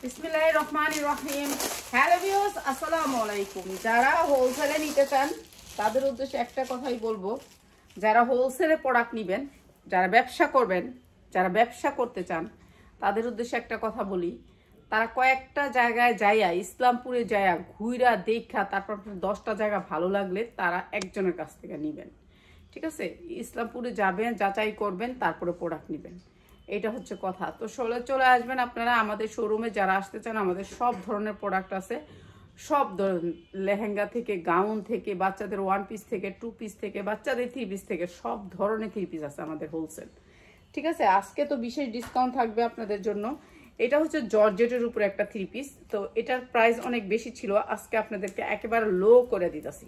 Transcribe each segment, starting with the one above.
বিসমিল্লাহির রহমানির রহিম। Hello viewers, আসসালামু আলাইকুম। যারা হোলসেলে নিতে চান তাদের উদ্দেশ্যে একটা কথাই বলবো, যারা হোলসেলে প্রোডাক্ট নেবেন, যারা ব্যবসা করবেন, যারা ব্যবসা করতে চান তাদের উদ্দেশ্যে একটা কথা বলি, তারা কয়েকটা জায়গায় যাইয়া, ইসলামপুরে যাইয়া ঘুইরা দেখা তারপর 10টা জায়গা ভালো লাগলে তারা একজনের কাছ থেকে নেবেন। ঠিক আছে, ইসলামপুরে যাবেন, যাচাই করবেন, তারপরে প্রোডাক্ট নেবেন। এটা হচ্ছে কথা। তো চলে আসবেন আপনারা আমাদের শোরুমে। যারা আসতে চান, আমাদের সব ধরনের প্রোডাক্ট আছে, সব ধরনের, লেহেঙ্গা থেকে, গাউন থেকে, বাচ্চাদের 1 পিস থেকে, 2 পিস থেকে, বাচ্চাদের 3 পিস থেকে, সব ধরনের 3 পিস আছে আমাদের হোলসেল। ঠিক আছে, আজকে তো বিশেষ ডিসকাউন্ট থাকবে আপনাদের জন্য। এটা হচ্ছে জর্জেটের উপরে একটা 3 পিস। তো এটার প্রাইস অনেক বেশি ছিল, আজকে আপনাদেরকে একেবারে লো করে দিতেছি।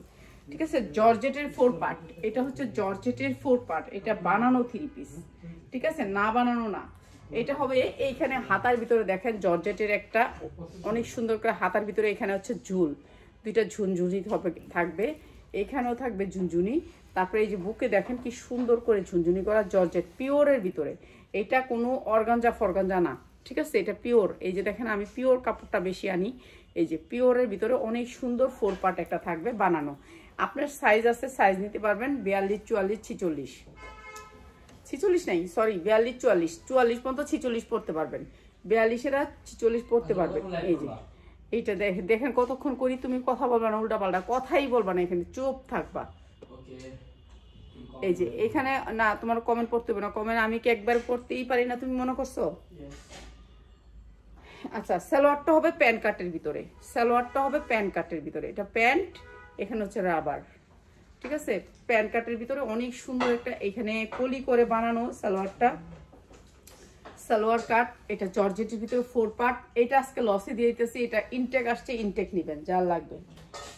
ঠিক আছে, জর্জেটের 4 পার্ট। এটা হচ্ছে জর্জেটের 4 পার্ট। এটা বানানো 3 পিস, ঠিক আছে, না বানানো না। এটা হবে এইখানে হাতার ভিতরে দেখেন জর্জেটের একটা অনেক সুন্দর করে হাতার ভিতরে এখানে হচ্ছে ঝুল, 2টা ঝুনঝুনি থাকবে, এখানেও থাকবে ঝুনঝুনি। তারপরে এই যে বুকে দেখেন কি সুন্দর করে ঝুনঝুনি করা জর্জেট পিওরের ভিতরে। এটা কোনো অর্গানজা ফরগানজা না, ঠিক আছে, এটা পিওর। এই যে দেখেন আমি পিওর কাপড়টা বেশি আনি। এই যে পিওরের ভিতরে অনেক সুন্দর 4 পার্ট একটা থাকবে বানানো। আপনার সাইজ আছে, সাইজ নিতে পারবেন 42, 44, 46, 46 নাই, সরি 42, 44, 44 পর্যন্ত 46 পড়তে পারবেন, 42-এরা 46 পড়তে পারবেন। এই যে এইটা দেখেন কতক্ষণ করি, তুমি কথা বলবা না, উল্টা পাল্টা কথাই বলবা না, এখানে চুপ থাকবা। এই যে এখানে না, তোমার কমেন্ট পড়তে হবে না, কমেন্ট আমি কি একবার পড়তেই পারি না তুমি মনে করছো? আচ্ছা, সালোয়ারটা হবে প্যান্ট কাটের ভিতরে, সালোয়ারটা হবে প্যান্ট কাটের ভিতরে। এটা প্যান্ট, এখানে হচ্ছে রাবার। ঠিক আছে, প্যান্ট কাটের ভিতরে অনেক সুন্দর একটা এখানে কলি করে বানানো সালোয়ারটা, সালোয়ার কাট। এটা জর্জেটের ভিতরে 4 পার্ট। এটা আজকে লসে দিয়ে দিতেছি। এটা ইনটেক আসছে, ইনটেক নেবেন যার লাগবে।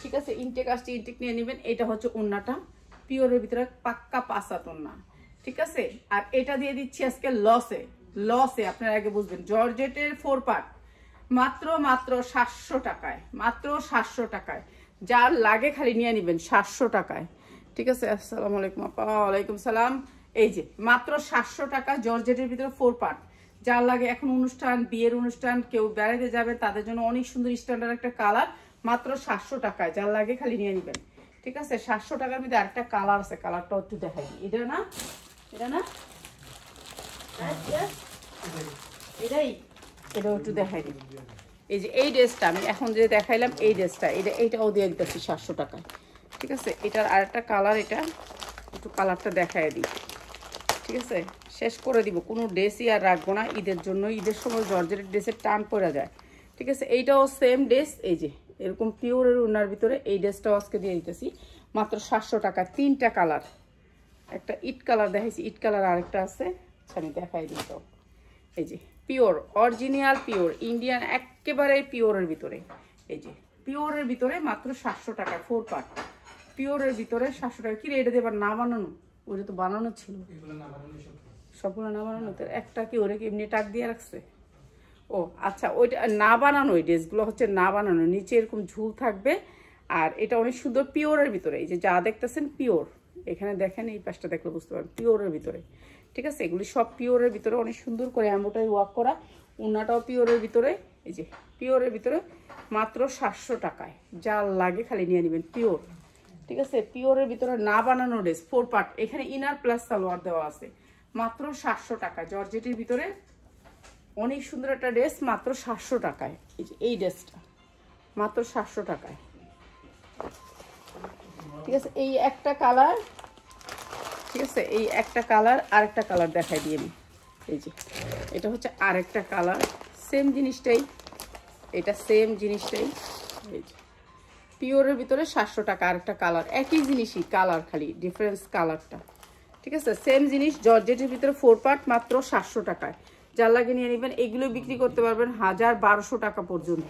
ঠিক আছে, ইনটেক আসছে, ইনটেক নিয়ে নেবেন। এটা হচ্ছে ওন্নাটা, পিওরের ভিতরে পাক্কা 5 হাত ওন্না। ঠিক আছে, আর এটা দিয়ে দিচ্ছি আজকে লসে। লসে আপনারা আগে বুঝবেন, জর্জেটের 4 পার্ট মাত্র 700 টাকায়, মাত্র 700 টাকায়। যার লাগে খালি নিয়ে নেবেন 700 টাকায়। ঠিক আছে, আসসালামু আলাইকুম আপা। ওয়ালাইকুম সালাম। এই যে মাত্র 700 টাকা জর্জেটের ভিতরে 4 পার্ট। যার লাগে এখন অনুষ্ঠান, বিয়ের অনুষ্ঠান, কেউ বেড়াতে যাবে, তাদের জন্য অনেক সুন্দর স্ট্যান্ডার্ড একটা কালার, মাত্র 700 টাকায়। যার লাগে খালি নিয়ে নেবেন। ঠিক আছে, 700 টাকার মধ্যে আরেকটা কালার আছে, কালারটা একটু দেখাই। এটা না, এটা না, এটাই, এটাও একটু দেখাই দিই। এই যে এই ড্রেসটা আমি এখন যে দেখাইলাম, এই ড্রেসটা, এইটাও দিয়ে দিতেছি 700 টাকায়। ঠিক আছে, এটার আরেকটা কালার, এটা একটু কালারটা দেখাই দিই। ঠিক আছে, শেষ করে দিব, কোনো ড্রেসই আর রাখবো না ঈদের জন্য। ঈদের সময় জর্জেটের ড্রেসের টান পড়া যায়। ঠিক আছে, এইটাও সেম ড্রেস। এই যে এরকম পিওরের ওনার ভিতরে এই ড্রেসটাও আজকে দিয়ে দিতেছি মাত্র 700 টাকা। 3টা কালার, একটা ইট কালার দেখাইছি, ইট কালার আরেকটা আছে, আমি দেখাই দিই। তো এই যে পিওর, অরিজিনাল পিওর ইন্ডিয়ান, একেবারে পিওরের ভিতরে। এই যে পিওরের ভিতরে মাত্র 700 টাকা 4 পার্ট, পিওরের ভিতরে 700 টাকা। কি রে, এটা এবার না বানানো? ওটা তো বানানো ছিল, সবগুলো না বানানো। তো একটা কি ওরে কি এমনি টাক দিয়ে রাখছে? ও আচ্ছা, ওইটা না বানানো। ওই ড্রেসগুলো হচ্ছে না বানানো, নিচে এরকম ঝুল থাকবে। আর এটা অনেক সুন্দর পিওরের ভিতরে। এই যে যা দেখতেছেন পিওর, এখানে দেখেন, এই পাশটা দেখলে বুঝতে পারেন পিওরের ভিতরে। ঠিক আছে, এগুলি সব পিওরের ভিতরে, অনেক সুন্দর করে এমব্রয়ডারি ওয়ার্ক করা। ওনাটাও পিওরের ভিতরে। এই যে পিওরের ভিতরে মাত্র 700 টাকায়। যা লাগে খালি নিয়ে নেবেন, পিওর। ঠিক আছে, পিওরের ভিতরে না বানানো ড্রেস 4 পার্ট। এখানে ইনার প্লাস সালোয়ার দেওয়া আছে, মাত্র 700 টাকা। জর্জেটের ভিতরে অনেক সুন্দর একটা ড্রেস, মাত্র 700 টাকায়। এই যে এই ড্রেসটা মাত্র 700 টাকায়। ঠিক আছে, এই একটা কালার। ঠিক আছে, এই একটা কালার, আরেকটা কালার দেখাই দিয়ে নি। এই যে এটা হচ্ছে আরেকটা কালার, সেম জিনিসটাই, এটা সেম জিনিসটাই। এই যে পিওরের ভিতরে 700 টাকা, আরেকটা কালার, একই জিনিসই, কালার খালি ডিফারেন্স কালারটা। ঠিক আছে, সেম জিনিস, জর্জেটের ভিতরে 4 পার্ট, মাত্র 700 টাকায়। যার লাগে নিয়ে নেবেন। এগুলো বিক্রি করতে পারবেন 1000-1200 টাকা পর্যন্ত।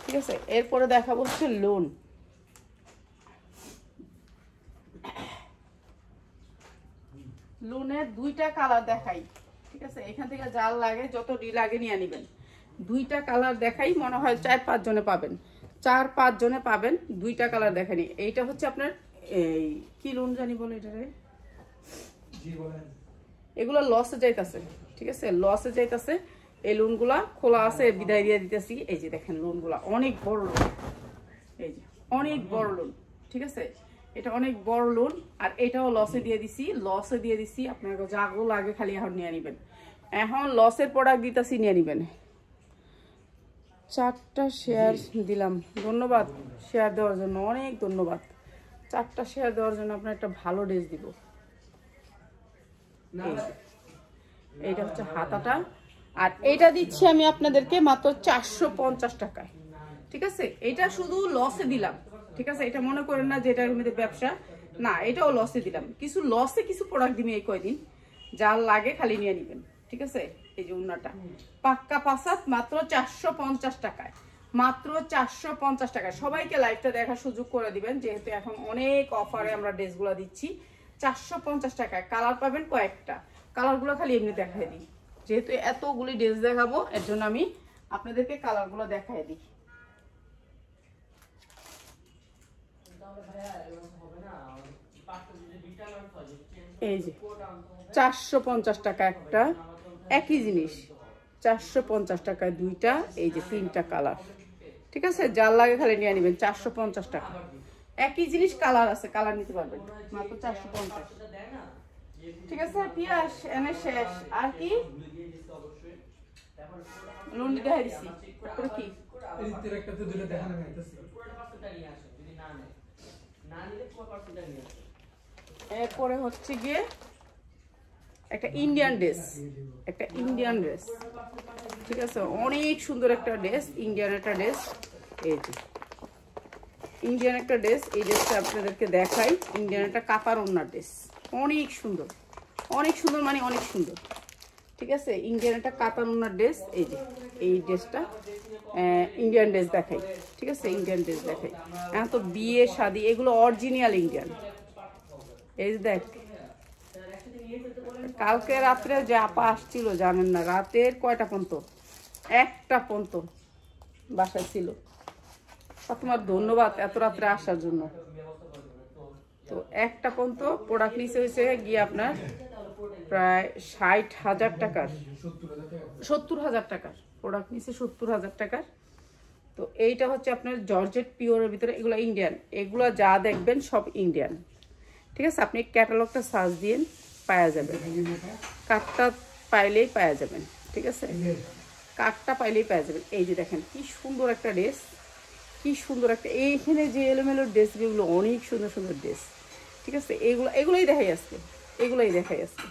ঠিক আছে, এরপরে দেখাবো হচ্ছে লোন। লোনের 2টা কালার দেখাই। ঠিক আছে, এখান থেকে যার লাগে, যত লাগে নিয়ে নেবেন। 2টা কালার দেখাই, মনে হয় 4-5 জনে পাবেন, 4-5 জনে পাবেন। 2টা কালার দেখানি। এইটা হচ্ছে আপনার এই কি লোন জানি বলে এটারে, এগুলো লসে যাইতেছে। ঠিক আছে, লসে যাইতেছে। এই লোনগুলা খোলা আছে, বিদায় দিয়ে দিতেছি। এই যে দেখেন লোনগুলা অনেক বড় লোন, এই যে অনেক বড় লোন, ঠিক আছে, এটা অনেক বড় লোন। আর এটাও লসে দিয়ে দিছি, আপনার যাগো লাগে খালি এখন নিয়ে নিবেন। এখন লসের প্রোডাক্ট দিতেছি, নিয়ে নিবেন। 4টা শেয়ার দিলাম, ধন্যবাদ শেয়ার দেওয়ার জন্য, অনেক ধন্যবাদ। 4টা শেয়ার দেওয়ার জন্য আপনার একটা ভালো ড্রেস দিব। এইটা হচ্ছে হাতাটা, আর এটা দিচ্ছি আমি আপনাদেরকে মাত্র 450 টাকায়, ঠিক আছে। এটা শুধু লসে দিলাম, ঠিক আছে, এটা মনে করেন না যে এটার মধ্যে ব্যবসা না, এটাও লসে দিলাম। কিছু লসে কিছু প্রোডাক্ট দিবি এই কয়দিন, যার লাগে খালি নিয়ে নিবেন, ঠিক আছে। এই যে উন্নাটা পাক্কা পাসাত মাত্র 450 টাকায়, মাত্র 450 টাকায়। সবাইকে লাইভটা দেখার সুযোগ করে দিবেন, যেহেতু এখন অনেক অফারে আমরা ড্রেসগুলো দিচ্ছি 450 টাকায়। কালার পাবেন কয়েকটা, কালারগুলো খালি এমনি দেখাই দিই, যেহেতু এতগুলি ড্রেস দেখাবো এর জন্য আমি আপনাদেরকে কালারগুলো দেখাই দিই। এই যে 450 টাকা একটা, একই জিনিস 450 টাকায় দুইটা, এই যে 3টা কালার, ঠিক আছে। যার লাগে খালি নিয়ে নিবেন, 450 টাকা, একই জিনিস, কালার আছে, কালার নিতে পারবেন মাত্র 450, ঠিক আছে। পিয়াস এনে শেষ, আর কি লোন দেখাই দিছি, তারপরে কি এরপরে হচ্ছে গিয়ে একটা ইন্ডিয়ান ড্রেস, ঠিক আছে, অনেক সুন্দর একটা ড্রেস, ইন্ডিয়ান একটা ড্রেস। এই যে ইন্ডিয়ান একটা ড্রেস, এই ড্রেসটা আপনাদেরকে দেখাই। ইন্ডিয়ান একটা কাতার ওড়নার ড্রেস, অনেক সুন্দর, মানে অনেক সুন্দর, ঠিক আছে। ইন্ডিয়ান একটা কাতার ওড়নার ড্রেস, এই যে এই ড্রেসটা ইন্ডিয়ান ড্রেস দেখাই, ঠিক আছে, ইন্ডিয়ান ড্রেস দেখাই। এখন তো বিয়ে শাদী এগুলো অরিজিনাল ইন্ডিয়ান। এই যে দেখ, কালকে রাত্রে যে আপা আসছিল জানেন না, রাতের কয়টা পর্যন্ত, 1টা পর্যন্ত বাসায় ছিল। তোমার ধন্যবাদ এত রাত্রে আসার জন্য। তো 1টা পর্যন্ত প্রোডাক্ট নিচে হয়েছে গিয়ে আপনার প্রায় 60,000 টাকার, 70,000 টাকার প্রোডাক্ট নিচে, 70,000 টাকার। তো এইটা হচ্ছে আপনার জর্জেট পিওরের ভিতরে, এগুলো ইন্ডিয়ান, এগুলো যা দেখবেন সব ইন্ডিয়ান, ঠিক আছে। আপনি ক্যাটালগটা সার্চ দিয়ে পাওয়া যাবে, কার্ডটা পাইলেই পাওয়া যাবেন, ঠিক আছে, কার্ডটা পাইলেই পাওয়া যাবেন। এই যে দেখেন কি সুন্দর একটা ড্রেস, কি সুন্দর একটা, এইখানে যে এলোমেলো ড্রেসগুলো অনেক সুন্দর সুন্দর ড্রেস, ঠিক আছে। এগুলোই দেখাই আসছে,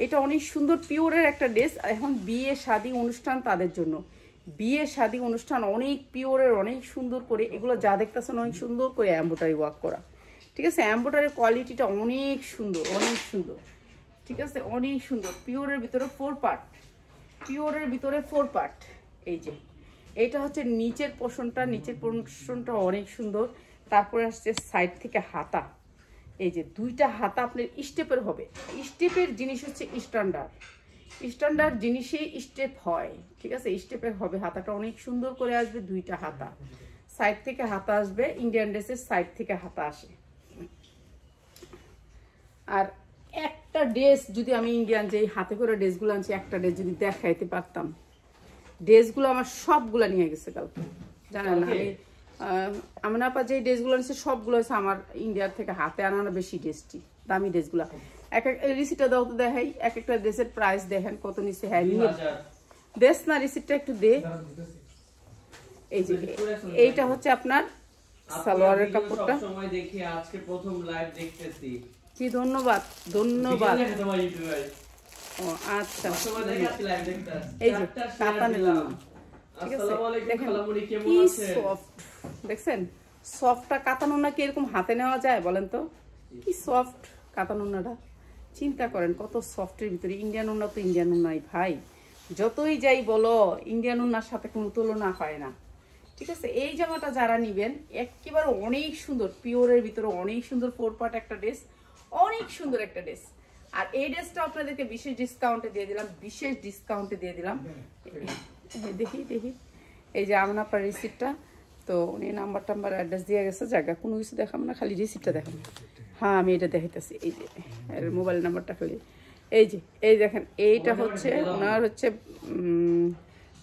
এটা অনেক সুন্দর পিওরের একটা ড্রেস। এখন বিয়ে শাদী অনুষ্ঠান, তাদের জন্য বিয়ে শাদী অনুষ্ঠান অনেক পিওরের, অনেক সুন্দর করে, এগুলো যা দেখতেছেন অনেক সুন্দর করে এমব্রয়ডারি ওয়ার্ক করা, ঠিক আছে। এমব্রয়ডারির কোয়ালিটিটা অনেক সুন্দর, ঠিক আছে, অনেক সুন্দর। পিওরের ভিতরে 4 পার্ট, এই যে এইটা হচ্ছে নিচের পোর্শনটা অনেক সুন্দর। তারপরে আসছে সাইড থেকে হাতা, এই যে 2টা হাতা আপনার স্টেপের হবে। স্টেপের জিনিস হচ্ছে স্ট্যান্ডার্ড জিনিসেই স্টেপ হয়, ঠিক আছে, স্টেপের হবে। হাতাটা অনেক সুন্দর করে আসবে, 2টা হাতা, সাইড থেকে হাতা আসবে। ইন্ডিয়ান ড্রেসের সাইড থেকে হাতা আসে। আর একটা ড্রেস যদি আমি ইন্ডিয়ান যে হাতে করে ড্রেসগুলো আনছি, একটা ড্রেস যদি দেখাইতে পারতাম, ড্রেসগুলো আমার সবগুলো নিয়ে গেছে কালকে, জানেন না। আমার আপা যে ড্রেসগুলো আনছে সবগুলো হচ্ছে আমার ইন্ডিয়ার থেকে হাতে আনানো বেশি ড্রেসটি, দামি ড্রেসগুলো। রিসিপ্টটা দাও তো দেখাই, এক একটা ড্রেসের প্রাইস দেখেন কত নিচ্ছে। হ্যাঁ ড্রেস না, রিসিপ্টটা একটু দে। এই যে এইটা হচ্ছে আপনার সালোয়ারের কাপড়টা, কি ধন্যবাদ ও আচ্ছা। এই যে কাতানের, ঠিক আছে, দেখেন কি সফট, দেখছেন সফটটা। কাতান ওড়না কি এরকম হাতে নেওয়া যায় বলেন তো, কি সফট কাতান ওড়নাটা, চিন্তা করেন কত সফটের ভিতরে। ইন্ডিয়ান ওড়না তো ইন্ডিয়ান ওড়নাই ভাই, যতই যাই বলো ইন্ডিয়ান ওড়নার সাথে কোনো তুলনা হয় না, ঠিক আছে। এই জামাটা যারা নিবেন একেবারে অনেক সুন্দর, পিওরের ভিতরে অনেক সুন্দর, 4 পার্ট একটা ড্রেস, অনেক সুন্দর একটা ড্রেস। আর এই ড্রেসটা আপনাদেরকে বিশেষ ডিসকাউন্টে দিয়ে দিলাম, দেখি এই যে আমার আপনার রিসিপ্টটা, তো উনি নাম্বার অ্যাড্রেস দিয়ে গেছে, জায়গা কোনো কিছু দেখাবো না, খালি রিসিপ্টটা দেখাবো। হ্যাঁ আমি এটা দেখাইতেছি, এই যে মোবাইল নাম্বারটা খালি, এই যে এই দেখেন, এইটা হচ্ছে ওনার হচ্ছে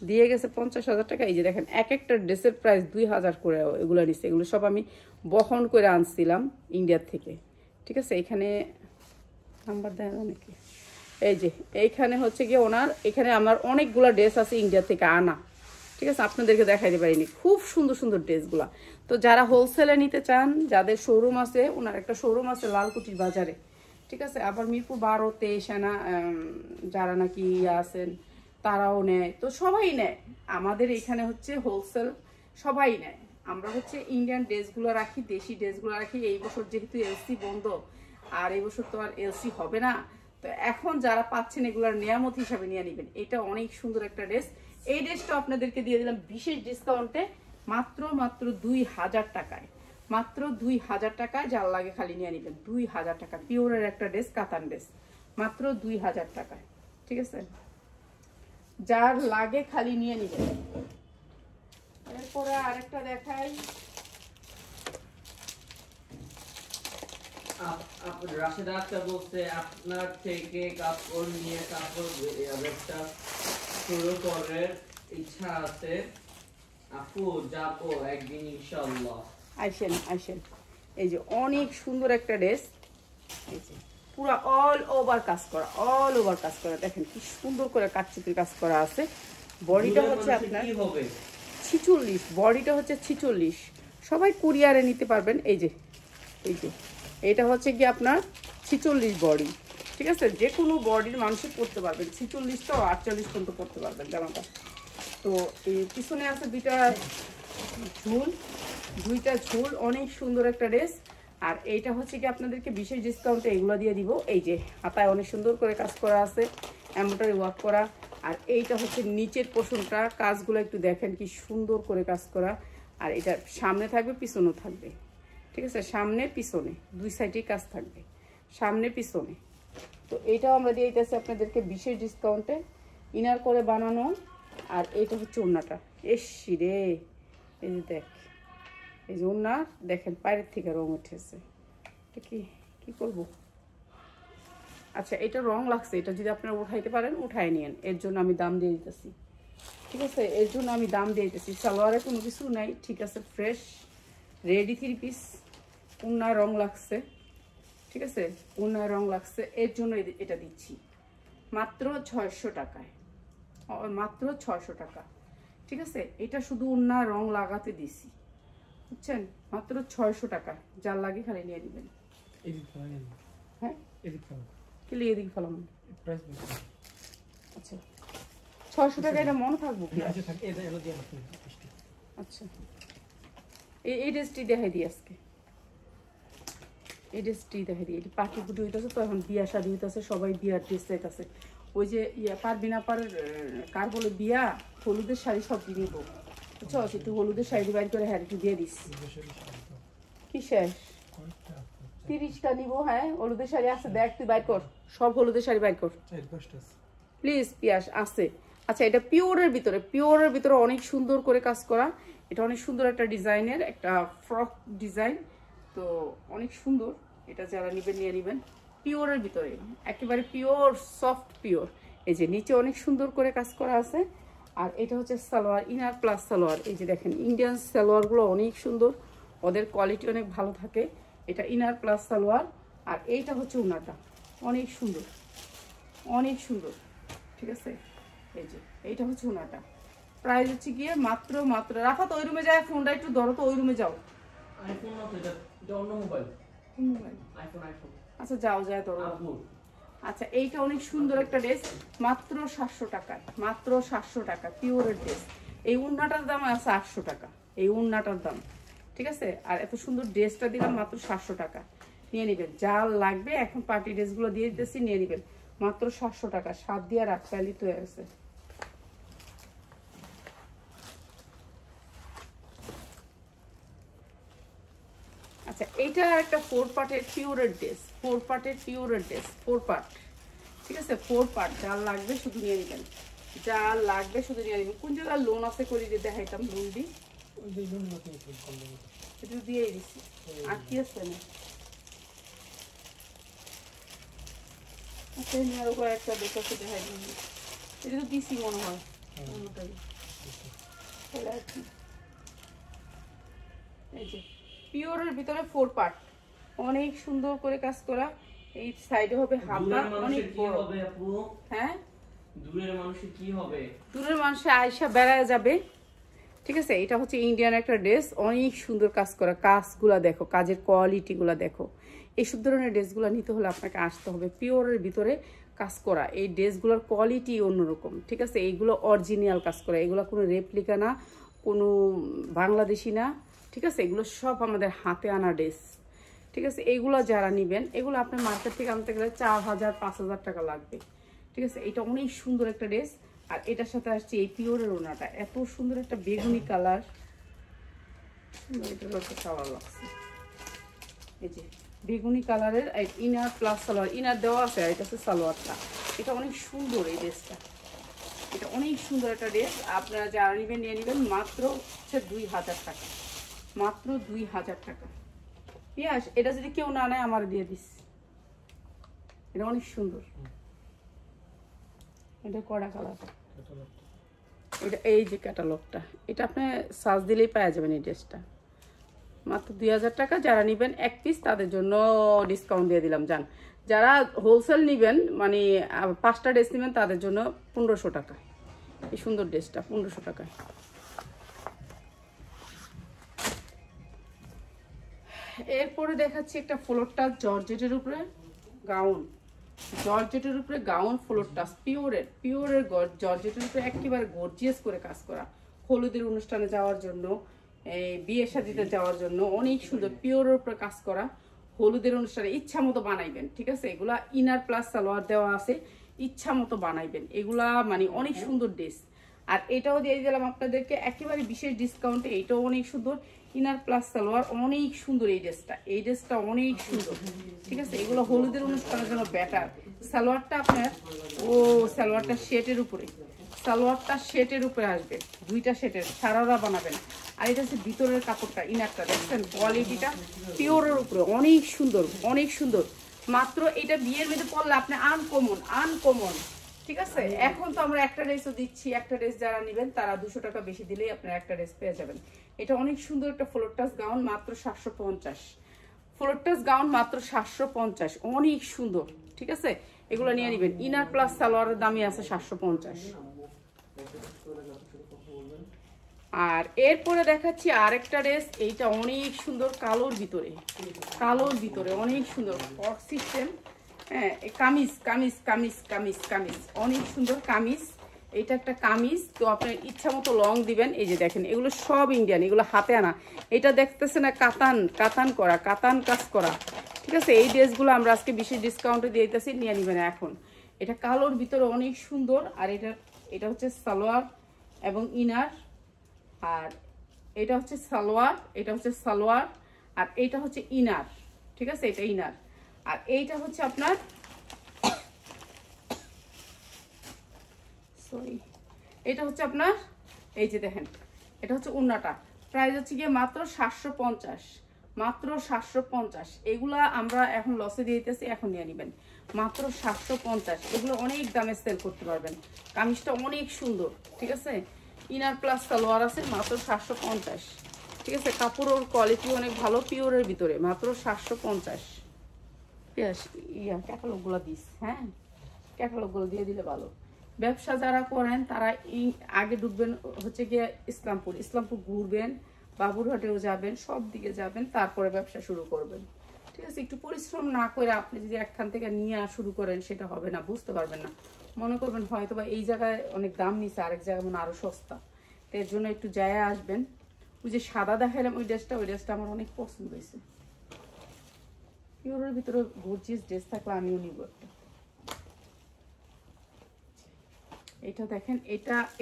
দিয়ে গেছে 50,000 টাকা। এই যে দেখেন এক একটা ড্রেসের প্রাইস 2,000 করে এগুলো নিচ্ছে। এগুলো সব আমি বহন করে আনছিলাম ইন্ডিয়ার থেকে, ঠিক আছে। এখানে নাম্বার দেয় নাকি, এই যে এইখানে হচ্ছে গিয়ে ওনার এখানে আমার অনেকগুলো ড্রেস আছে ইন্ডিয়া থেকে আনা, ঠিক আছে, আপনাদেরকে দেখাইতে পারিনি। খুব সুন্দর সুন্দর ড্রেসগুলা। তো যারা হোলসেলে নিতে চান, যাদের শোরুম আছে, ওনার একটা শোরুম আছে লালকুটির বাজারে, ঠিক আছে। আবার মিরপুর 12, 23 যারা নাকি আছেন তারাও নেয়, তো সবাই নেয়। আমাদের এখানে হচ্ছে হোলসেল সবাই নেয়। আমরা হচ্ছে ইন্ডিয়ান ড্রেসগুলো রাখি, দেশি ড্রেসগুলো রাখি। এই বছর যেহেতু এলসি বন্ধ, আর এই বছর তো আর এলসি হবে না, তো এখন যারা পাচ্ছেন এগুলোর নিয়ামত হিসাবে নিয়ে নেবেন। এটা অনেক সুন্দর একটা ড্রেস। এই ড্রেসটা আপনাদেরকে দিয়ে দিলাম বিশেষ ডিসকাউন্টে মাত্র 2,000 টাকায়, মাত্র 2,000 টাকায়। যার লাগে খালি নিয়ে নেবেন, 2,000 টাকা পিওরের একটা ড্রেস, কাতান ড্রেস, মাত্র 2,000 টাকায়, ঠিক আছে। যার লাগে খালি নিয়ে নেবেন। এরপরে আরেকটা দেখাই, রাশেদা আক্তার বলছে আপনার থেকে কাপড় নিয়ে কাপড় ব্যবসা শুরু করার ইচ্ছা আছে আপু, যাবো একদিন ইনশাআল্লাহ। আসেন আসেন। এই যে অনেক সুন্দর একটা ড্রেস, এই যে পুরো অল ওভার কাজ করা, অল ওভার কাজ করা। দেখেন কি সুন্দর করে কাটচুপির কাজ করা আছে। বডিটা হচ্ছে আপনার 46, বডিটা হচ্ছে 46। সবাই কুরিয়ারে নিতে পারবেন। এই যে এটা হচ্ছে কি আপনার 46 বডি, ঠিক আছে। যে কোনো বডির মানুষই পরতে পারবেন, 46 টা 48 পর্যন্ত পরতে পারবেন জামাটা। তো এই পিছনে আছে দুইটা ঝুল, অনেক সুন্দর একটা ড্রেস। আর এইটা হচ্ছে কি আপনাদেরকে বিশেষ ডিসকাউন্টে এগুলো দিয়ে দিব। এই যে হাতায় অনেক সুন্দর করে কাজ করা আছে, এমব্রয়ডারি ওয়ার্ক করা। আর এইটা হচ্ছে নিচের পোর্শনটা, কাজগুলো একটু দেখেন কি সুন্দর করে কাজ করা। আর এটা সামনে থাকবে, পিছনেও থাকবে, ঠিক আছে। সামনে পিছনে দুই সাইডেই কাজ থাকবে, সামনে পিছনে। তো এইটাও আমরা দিয়ে দিতেছি আপনাদেরকে বিশেষ ডিসকাউন্টে, ইনার করে বানানো। আর এইটা হচ্ছে ওড়নাটা, এসি রে, এই যে দেখ, এই যে ওড়না দেখেন পায়ের থেকে রং উঠেছে। এটা কি করবো? আচ্ছা, এটা রং লাগছে, এটা যদি আপনারা উঠাইতে পারেন উঠাই নিয়েন, এর জন্য আমি দাম দিয়ে দিতেছি, ঠিক আছে। এর জন্য আমি দাম দিয়ে দিতেছি। সালোয়ারে কোনো কিছু নাই, ঠিক আছে, ফ্রেশ রেডি 3 পিস। ওড়নায় রং লাগছে, ঠিক আছে, ওড়নায় রং লাগছে, এর জন্য এটা দিচ্ছি মাত্র 600 টাকায়, মাত্র 600 টাকা, ঠিক আছে। এটা শুধু ওড়নায় রং লাগাতে দিছি, বুঝছেন, মাত্র 600 টাকা। যার লাগে খালি নিয়ে নেবেন। হ্যাঁ, কিলি এদিকে ফেলাম। আচ্ছা, 600 টাকা এটা মনে থাকবো কি? আচ্ছা, এই ড্রেসটি দেখাই দিই আজকে, এই ড্রেসটি দেখাই দিই। পার্টি পুটি হইতেছে তো, এখন বিয়া শাদি হইতেছে, সবাই বিয়ার ড্রেস চাইতেছে। ওই যে পারবি না পার কার বলে বিয়া, হলুদের শাড়ি সব দিয়ে নিবো, বুঝছো। একটু হলুদের শাড়ি বাইর করে হ্যাঁ একটু দিয়ে দিস। কি শেষ 30টা নিবো। হ্যাঁ, হলুদের শাড়ি আছে, দেখ তুই বাইর কর, সব হলুদের শাড়ি বাইর কর প্লিজ। পিয়াস আছে। আচ্ছা, এটা পিওরের ভিতরে অনেক সুন্দর করে কাজ করা। এটা অনেক সুন্দর একটা ডিজাইনের একটা ফ্রক ডিজাইন, তো অনেক সুন্দর। এটা যারা নিবেন নিয়ে নিবেন। পিওরের ভিতরে একেবারে পিওর, সফট পিওর। এই যে নিচে অনেক সুন্দর করে কাজ করা আছে। আর এটা হচ্ছে সালোয়ার, ইনার প্লাস সালোয়ার। এই যে দেখেন ইন্ডিয়ান সালোয়ারগুলো অনেক সুন্দর, ওদের কোয়ালিটি অনেক ভালো থাকে। এটা ইনার প্লাস সালোয়ার। আর এইটা হচ্ছে ওড়নাটা, অনেক সুন্দর, অনেক সুন্দর, ঠিক আছে। এই যে এইটা হচ্ছে ওড়নাটা, প্রাইস হচ্ছে গিয়ে মাত্র রাফাত ওই রুমে যায়, ফোনটা একটু ধরো তো, ওই রুমে যাও। আইফোন না তো, এটা অন্য মোবাইল। আইফোন। আচ্ছা যাও, যায় ধরো। আচ্ছা, এইটা অনেক সুন্দর একটা ড্রেস, মাত্র 700 টাকা, মাত্র 700 টাকা পিওরের ড্রেস। এই ওড়নাটার দাম আছে 800 টাকা, এই ওড়নাটার দাম, ঠিক আছে। আর এত সুন্দর ড্রেসটা দিলাম মাত্র 700 টাকা, নিয়ে নেবেন। যা লাগবে এখন পার্টি ড্রেসগুলো দিয়ে দিতেছি, নিয়ে নেবেন মাত্র 700 টাকা। 7 দিয়ে রাখ, প্যালি তো হয়ে গেছে। আচ্ছা, এইটা একটা 4 পার্টের পিওরের ড্রেস, 4 পার্টের পিওরের ড্রেস, 4 পার্ট, ঠিক আছে, 4 পার্ট। যা লাগবে শুধু নিয়ে নেবেন, যা লাগবে শুধু নিয়ে নেবেন। কোন জায়গায় লোন আছে করে দিয়ে দেখাইতাম, লোন দিই একটু দিয়ে দিচ্ছি। আর কি আছে না, আচ্ছা, একটা ড্রেস আছে দেখাই দিই। এটা তো দিছি মনে হয়, এই যে পিওরের ভিতরে 4 পার্ট, অনেক সুন্দর করে কাজ করা। এই সাইডে হবে হাতা, অনেক বড় হবে আপু। হ্যাঁ, দূরের মানুষের কি হবে? দূরের মানুষে আয়সা বেড়ায় যাবে। ঠিক আছে, এটা হচ্ছে ইন্ডিয়ান একটা ড্রেস, অনেক সুন্দর কাজ করা। কাজগুলা দেখো, কাজের কোয়ালিটিগুলা দেখো। এইসব ধরনের ড্রেসগুলো নিতে হলে আপনাকে আসতে হবে। পিওরের ভিতরে কাজ করা এই ড্রেসগুলোর কোয়ালিটি অন্যরকম। ঠিক আছে, এইগুলো অরিজিনাল কাজ করা, এগুলো কোনো রেপ্লিকা না, কোনো বাংলাদেশি না। ঠিক আছে, এগুলো সব আমাদের হাতে আনা ড্রেস। ঠিক আছে, এইগুলো যারা নেবেন, এগুলো আপনার মার্কেট থেকে আনতে গেলে 4000-5000 টাকা লাগবে। ঠিক আছে, এটা অনেক সুন্দর একটা ড্রেস। আর এটার সাথে আসছে এই পিওরের ওনাটা, এত সুন্দর একটা বেগুনি কালার, এই যে বেগুনি কালারের ইনার প্লাস সালোয়ার, ইনার দেওয়া আছে, আর এটা হচ্ছে সালোয়ারটা। এটা অনেক সুন্দর এই ড্রেসটা, এটা অনেক সুন্দর একটা ড্রেস। আপনারা যারা নেবেন নিয়ে নেবেন, মাত্র হচ্ছে 2000 টাকা, মাত্র 2000 টাকা। পিয়াস, এটা যদি কেউ না নেয় আমার দিয়ে দিস, এটা অনেক সুন্দর। এটা কড়া কালার, এটা এই যে ক্যাটালগটা, এটা আপনি সার্চ দিলেই পাওয়া যাবেন এই ড্রেসটা, মাত্র 2000 টাকা। যারা নেবেন এক পিস তাদের জন্য ডিসকাউন্ট দিয়ে দিলাম। যান, যারা হোলসেল নেবেন মানে 5টা ড্রেস নেবেন তাদের জন্য 1500 টাকা। এই সুন্দর ড্রেসটা 1500 টাকায়। এরপরে দেখাচ্ছি একটা ফ্লোর টাচ জর্জেটের উপরে গাউন, জর্জেটের উপরে গাউন ফ্লোর টাচ, পিওরের জর্জেটের উপরে একেবারে গর্জিয়াস করে কাজ করা। হলুদের অনুষ্ঠানে যাওয়ার জন্য, বিয়ে শাদিতে যাওয়ার জন্য অনেক সুন্দর পিওরের উপরে কাজ করা। হলুদের অনুষ্ঠানে ইচ্ছা মতো বানাইবেন। ঠিক আছে, এগুলা ইনার প্লাস সালোয়ার দেওয়া আছে, ইচ্ছা মতো বানাইবেন। এগুলা মানে অনেক সুন্দর ড্রেস। আর এটাও দিয়ে দিলাম আপনাদেরকে একেবারে বিশেষ ডিসকাউন্টে, এটাও অনেক সুন্দর ইনার প্লাস সালোয়ার, অনেক সুন্দর এই ড্রেসটা অনেক সুন্দর। ঠিক আছে, এগুলো হলুদের অনুষ্ঠানের জন্য বেটার। সালোয়ারটা আপনার সালোয়ারটা শেটের উপরে, সালোয়ারটা শেটের উপরে আসবে, 2টা শেটের সারারা বানাবেন। আর এটা হচ্ছে ভিতরের কাপড়টা, ইনারটা দেখছেন কোয়ালিটিটা পিওরের উপরে, অনেক সুন্দর, অনেক সুন্দর। মাত্র এটা বিয়ের মধ্যে পরলে আপনি আনকমন। ঠিক আছে, এখন তো আমরা একটা ড্রেসও দিচ্ছি, একটা ড্রেস যারা নেবেন তারা 200 টাকা বেশি দিলেই আপনারা একটা ড্রেস পেয়ে যাবেন। এটা অনেক সুন্দর একটা ফ্লোর টাচ গাউন, মাত্র 750। ফ্লোর টাচ গাউন মাত্র 750, অনেক সুন্দর। ঠিক আছে, এগুলো নিয়ে নেবেন। ইনার প্লাস সালোয়ারের দামই আছে 750। আর এরপরে দেখাচ্ছি আরেকটা ড্রেস, এইটা অনেক সুন্দর, কালোর ভিতরে অনেক সুন্দর ফক সিস্টেম। হ্যাঁ, কামিজ অনেক সুন্দর কামিজ। এটা একটা কামিজ, তো আপনার ইচ্ছা মতো লং দিবেন। এই যে দেখেন, এগুলো সব ইন্ডিয়ান, এগুলো হাতে আনা। এটা দেখতেছে না কাতান করা, কাতান কাজ করা। ঠিক আছে, এই ড্রেসগুলো আমরা আজকে বিশেষ ডিসকাউন্টে দিয়ে দিতেছি, নিয়ে নেবেন এখন। এটা কালোর ভিতরে অনেক সুন্দর। আর এটা হচ্ছে সালোয়ার এবং ইনার, আর এটা হচ্ছে সালোয়ার, আর এইটা হচ্ছে ইনার। ঠিক আছে, এটা ইনার। আর এইটা হচ্ছে আপনার এটা হচ্ছে আপনার এই যে দেখেন, এটা হচ্ছে ওড়নাটা। প্রাইস হচ্ছে গিয়ে মাত্র 750, মাত্র 750। এগুলা আমরা এখন লসে দিয়ে দিতেছি, এখন নিয়ে নেবেন মাত্র 750। এগুলো অনেক দামে সেল করতে পারবেন। কামিজটা অনেক সুন্দর। ঠিক আছে, ইনার প্লাস সালোয়ার আছে, মাত্র 750। ঠিক আছে, কাপড়ের কোয়ালিটি অনেক ভালো, পিওরের ভিতরে, মাত্র 750। ক্যাটালগুলো দিস, হ্যাঁ ক্যাটালগুলো দিয়ে দিলে ভালো। ব্যবসা যারা করেন তারা আগে ঢুকবেন হচ্ছে গিয়ে ইসলামপুর ঘুরবেন, বাবুরহাটেও যাবেন, সব দিকে যাবেন, তারপরে ব্যবসা শুরু করবেন। ঠিক আছে, একটু পরিশ্রম না করে আপনি যদি একখান থেকে নিয়ে শুরু করেন সেটা হবে না, বুঝতে পারবেন না। মনে করবেন হয়তো বা এই জায়গায় অনেক দাম নিচ্ছে, আরেক জায়গায় মনে আরো সস্তা। তো এর জন্য একটু যায় আসবেন। ওই যে সাদা দেখালাম ওই ড্রেসটা আমার অনেক পছন্দ হয়েছে। পিওরের ভিতরে গর্জিয়াস ড্রেস থাকলে আমিও নিব একটা। এটা দেখেন,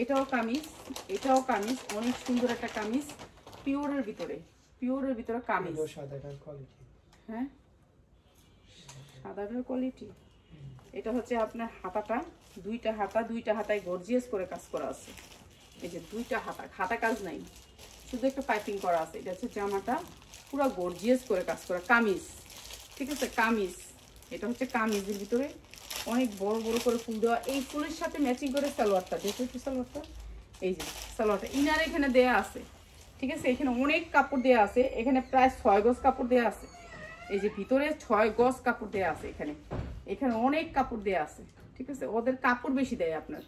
এটাও কামিজ, অনেক সুন্দর একটা কামিজ, পিওরের ভিতরে কামিজ। হ্যাঁ, সাদাটার কোয়ালিটি। এটা হচ্ছে আপনার হাতাটা, দুইটা হাতায় গর্জিয়াস করে কাজ করা আছে। এই যে দুইটা হাতা কাজ নাই, শুধু একটা পাইপিং করা আছে। এটা হচ্ছে জামাটা, পুরো গর্জিয়াস করে কাজ করা কামিজ। ঠিক আছে, কামিজ। এটা হচ্ছে কামিজের ভিতরে অনেক বড় বড় করে ফুল দেওয়া, এই ফুলের সাথে ম্যাচিং করে সালোয়ারটা দেখো একটু, সালোয়ারটা এই যে সালোয়ারটা ইনার এখানে দেয়া আছে, ঠিক আছে। এখানে অনেক কাপড় দেয়া আছে, এখানে প্রায় 6 গজ কাপড় দেয়া আছে, এই যে ভিতরে 6 গজ কাপড় দেয়া আছে, এখানে এখানে অনেক কাপড় দেয়া আছে, ঠিক আছে। ওদের কাপড় বেশি দেয় আপনার,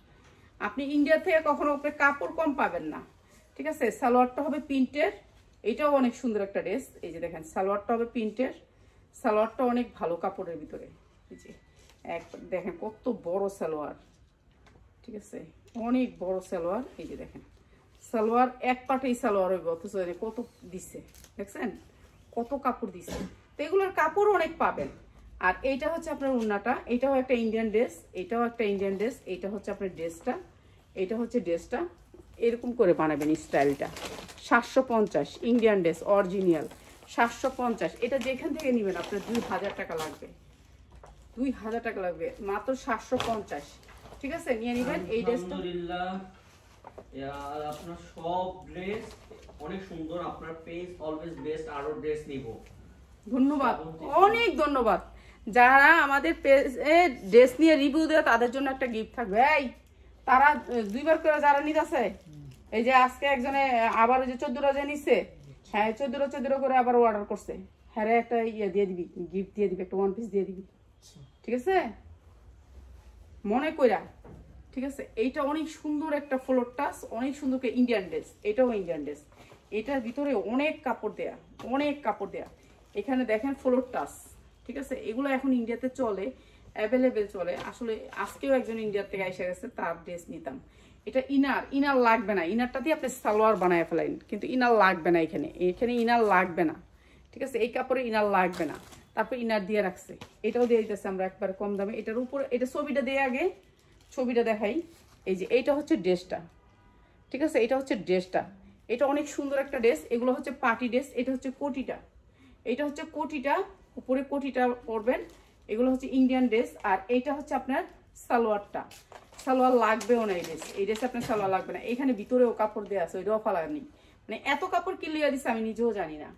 আপনি ইন্ডিয়া থেকে কখনো আপনি কাপড় কম পাবেন না, ঠিক আছে। সালোয়ারটা হবে প্রিন্টের, এটাও অনেক সুন্দর একটা ড্রেস, এই যে দেখেন সালোয়ারটা হবে প্রিন্টের, সালোয়ারটা অনেক ভালো কাপড়ের ভিতরে, এই যে এক দেখেন কত বড় সালোয়ার, ঠিক আছে, অনেক বড় সালোয়ার, এই যে দেখেন সালোয়ার এক পাটেই সালোয়ার হইব, অথচ কত দিচ্ছে দেখছেন, কত কাপড় দিচ্ছে। তো এগুলোর কাপড় অনেক পাবেন। আর এইটা হচ্ছে আপনার ওড়নাটা, এটাও একটা ইন্ডিয়ান ড্রেস, এটাও একটা ইন্ডিয়ান ড্রেস, এইটা হচ্ছে আপনার ড্রেসটা, এটা হচ্ছে ড্রেসটা, এরকম করে বানাবেন স্টাইলটা। 750 ইন্ডিয়ান ড্রেস অরিজিনাল, 750। এটা যেখান থেকে নেবেন আপনার 2000 টাকা লাগবে, 2000 টাকা লাগবে, মাত্র 750, ঠিক আছে, নিয়ে নেবেন এই ড্রেসটা। আলহামদুলিল্লাহ, আর আপনার সব ড্রেস অনেক সুন্দর, আপনার পেজ অলওয়েজ বেস্ট, আরো ড্রেস নিব। ধন্যবাদ, অনেক ধন্যবাদ। যারা আমাদের পেজে ড্রেস নিয়ে রিভিউ দেয় তাদের জন্য একটা গিফট থাকবে। এই তারা 2বার করে যারা নিতেছে, এই যে আজকে একজনে আবার ওই যে 14টা যে নিচ্ছে, হ্যাঁ 14 করে আবার অর্ডার করছে, হ্যাঁ একটা ইয়ে দিয়ে দিবি, গিফট দিয়ে দিবি, একটা 1 পিস দিয়ে দিবি, ঠিক আছে, মনে কইরা, ঠিক আছে। এইটা অনেক সুন্দর একটা ফ্লোর টাচ, অনেক সুন্দর ইন্ডিয়ান ড্রেস, এটাও ইন্ডিয়ান ড্রেস, এটার ভিতরে অনেক কাপড় দেয়া, অনেক কাপড় দেয়া, এখানে দেখেন ফ্লোর টাচ, ঠিক আছে। এগুলো এখন ইন্ডিয়াতে চলে, অ্যাভেলেবেল চলে। আসলে আজকেও একজন ইন্ডিয়ার থেকে এসে গেছে, তার ড্রেস নিতাম। এটা ইনার লাগবে না, ইনারটা দিয়ে আপনি সালোয়ার বানায় ফেলেন, কিন্তু ইনার লাগবে না, এখানে এখানে ইনার লাগবে না, ঠিক আছে, এই কাপড়ে ইনার লাগবে না। তারপর ইনার দিয়ে রাখছে, এটাও দিয়ে দিতেছে আমরা একবার কম দামে। এটার উপরে এটা ছবিটা দিয়ে আগে ছবিটা দেখাই, এই যে এইটা হচ্ছে ড্রেসটা, ঠিক আছে, এটা হচ্ছে ড্রেসটা, এটা অনেক সুন্দর একটা ড্রেস। এগুলো হচ্ছে পার্টি ড্রেস, এটা হচ্ছে কোটিটা, এটা হচ্ছে কোটিটা, উপরে কোটিটা পরবেন, এগুলো হচ্ছে ইন্ডিয়ান ড্রেস। আর এইটা হচ্ছে আপনার সালোয়ারটা, সালোয়ার লাগবেও না, এই ড্রেস আপনার সালোয়ার লাগবে না, এখানে ভিতরেও কাপড় দেওয়া আছে, ওইটাও ফালা নেই, মানে এত কাপড় ক্লিয়ার দিচ্ছে আমি নিজেও জানি না।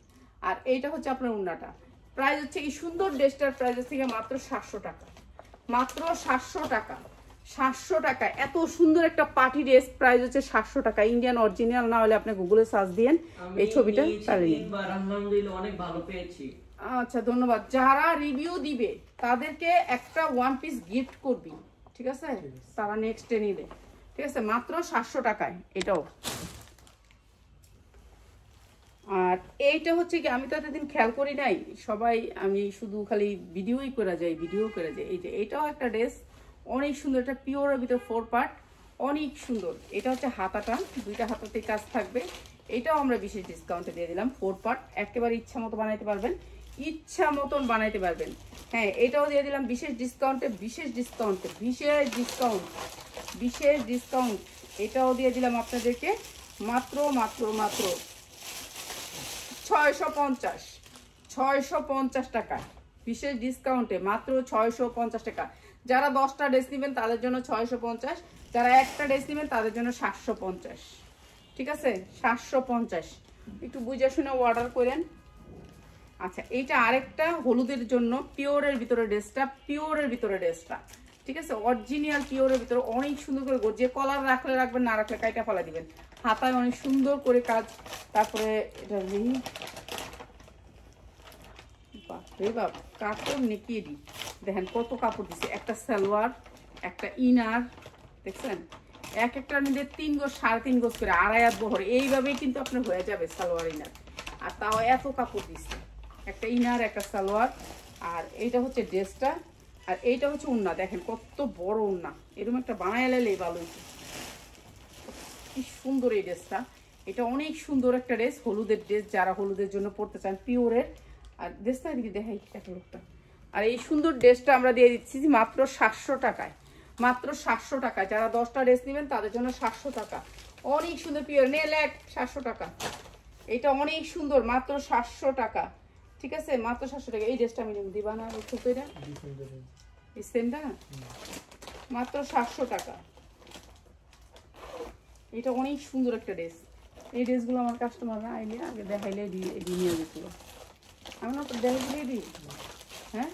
আর এইটা হচ্ছে আপনার ওড়নাটা, প্রাইস হচ্ছে এই সুন্দর ড্রেসটার প্রাইস হচ্ছে মাত্র 700 টাকা, মাত্র 700 টাকা, 700 টাকা। এত সুন্দর একটা পার্টি ড্রেস প্রাইস হচ্ছে 700 টাকা, ইন্ডিয়ান অরিজিনাল না হলে আপনি গুগলে সার্চ দিয়েন এই ছবিটা, তাহলে আলহামদুলিল্লাহ অনেক ভালো পেয়েছি। আচ্ছা ধন্যবাদ। যারা রিভিউ দিবে তাদেরকে একটা 1 পিস গিফট করবি, ঠিক আছে, তারা নেক্সট ডে নিলে, ঠিক আছে, মাত্র 700 টাকায় এটাও। আর এইটা হচ্ছে কি, আমি তো এতদিন খেয়াল করি নাই, সবাই আমি শুধু খালি ভিডিওই করে যাই, এই যে এটাও একটা ড্রেস, অনেক সুন্দর, এটা পিওরের ভিতর 4 পার্ট, অনেক সুন্দর। এটা হচ্ছে হাতাটা, 2টা হাতাতে কাজ থাকবে, এটাও আমরা বিশেষ ডিসকাউন্টে দিয়ে দিলাম, 4 পার্ট, একেবারে ইচ্ছা মতো বানাইতে পারবেন, ইচ্ছা মতন বানাইতে পারবেন। হ্যাঁ এটাও দিয়ে দিলাম বিশেষ ডিসকাউন্টে, বিশেষ ডিসকাউন্ট, এটাও দিয়ে দিলাম আপনাদেরকে মাত্র 650 টাকা, বিশেষ ডিসকাউন্টে মাত্র 650 টাকা। যারা 10টা ড্রেস নেবেন তাদের জন্য 650, যারা একটা ড্রেস নেবেন তাদের জন্য 750, ঠিক আছে, 750। একটু বুঝে শুনে অর্ডার করেন। আচ্ছা এইটা আরেকটা হলুদের জন্য পিওরের ভিতরে ড্রেসটা, ঠিক আছে, অরিজিনাল পিওরের ভিতরে অনেক সুন্দর করে যে কলার রাখলে রাখবেন, না রাখলে কাইটা ফেলা দিবেন, হাতায় অনেক সুন্দর করে কাজ। তারপরে এটা বাপরে বাপ, কাপড় নেকিয়ে দিই, দেখেন কত কাপড় দিচ্ছে, একটা সালোয়ার, একটা ইনার, দেখছেন, এক একটা নিলে 3 গজ 3.5 গজ করে, 2.5 হাত বহর, এইভাবেই কিন্তু আপনার হয়ে যাবে সালোয়ার ইনার। আর তাও এত কাপড় দিচ্ছে, একটা ইনার একটা সালোয়ার। আর এইটা হচ্ছে ড্রেসটা, আর এইটা হচ্ছে ওড়না, দেখেন কত বড় ওড়না, এরকম একটা বানায় লাইলেই ভালো হয়েছে, কি সুন্দর এই ড্রেসটা। এটা অনেক সুন্দর একটা ড্রেস, হলুদের ড্রেস, যারা হলুদের জন্য পড়তে চান পিওরের। আর ড্রেসটা এদিকে দেখাই একটা লোকটা। আর এই সুন্দর ড্রেসটা আমরা দিয়ে দিচ্ছি মাত্র 700 টাকায়, মাত্র 700 টাকায়। যারা 10টা ড্রেস নেবেন তাদের জন্য 700 টাকা, অনেক সুন্দর পিওর নেল 700 টাকা, এটা অনেক সুন্দর, মাত্র 700 টাকা, ঠিক আছে, মাত্র 700 টাকা। এই ড্রেসটা আমি নেব, দিবা না এটা এই সেমটা, মাত্র 700 টাকা। এটা অনেক সুন্দর একটা ড্রেস, এই ড্রেসগুলো আমার কাস্টমাররা আইলে আগে দেখাইলে নিয়ে গেছিল, আমি না তো দেখাই দিই। হ্যাঁ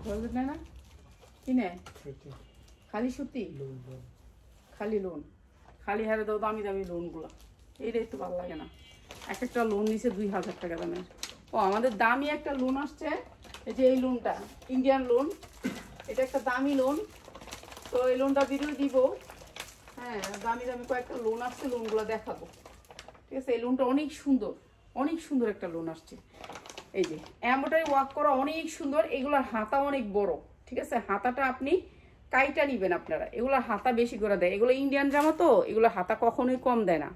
জর্জেট নেয় না, কিনে খালি সুতি খালি লোন খালি হারে দাও দামি দামি লোনগুলো এইটা একটু ভালো লাগে না এক একটা লোন নিচে 2000 টাকা দামের ও আমাদের দামি একটা লোন আসছে এই যে এই লোনটা ইন্ডিয়ান লোন এটা একটা দামি লোন তো এই লোনটা ভিডিও দিব হ্যাঁ দামি দামি কয়েকটা লোন আসছে লোনগুলো দেখাবো ঠিক আছে এই লোনটা অনেক সুন্দর একটা লোন আসছে এই যে এমব্রয়ডারি ওয়ার্ক করা অনেক সুন্দর এগুলোর হাতা অনেক বড় ঠিক আছে হাতাটা আপনি কাইটা নিবেন আপনারা এগুলোর হাতা বেশি করে দেয় এগুলো ইন্ডিয়ান জামা তো এগুলো হাতা কখনোই কম দেয় না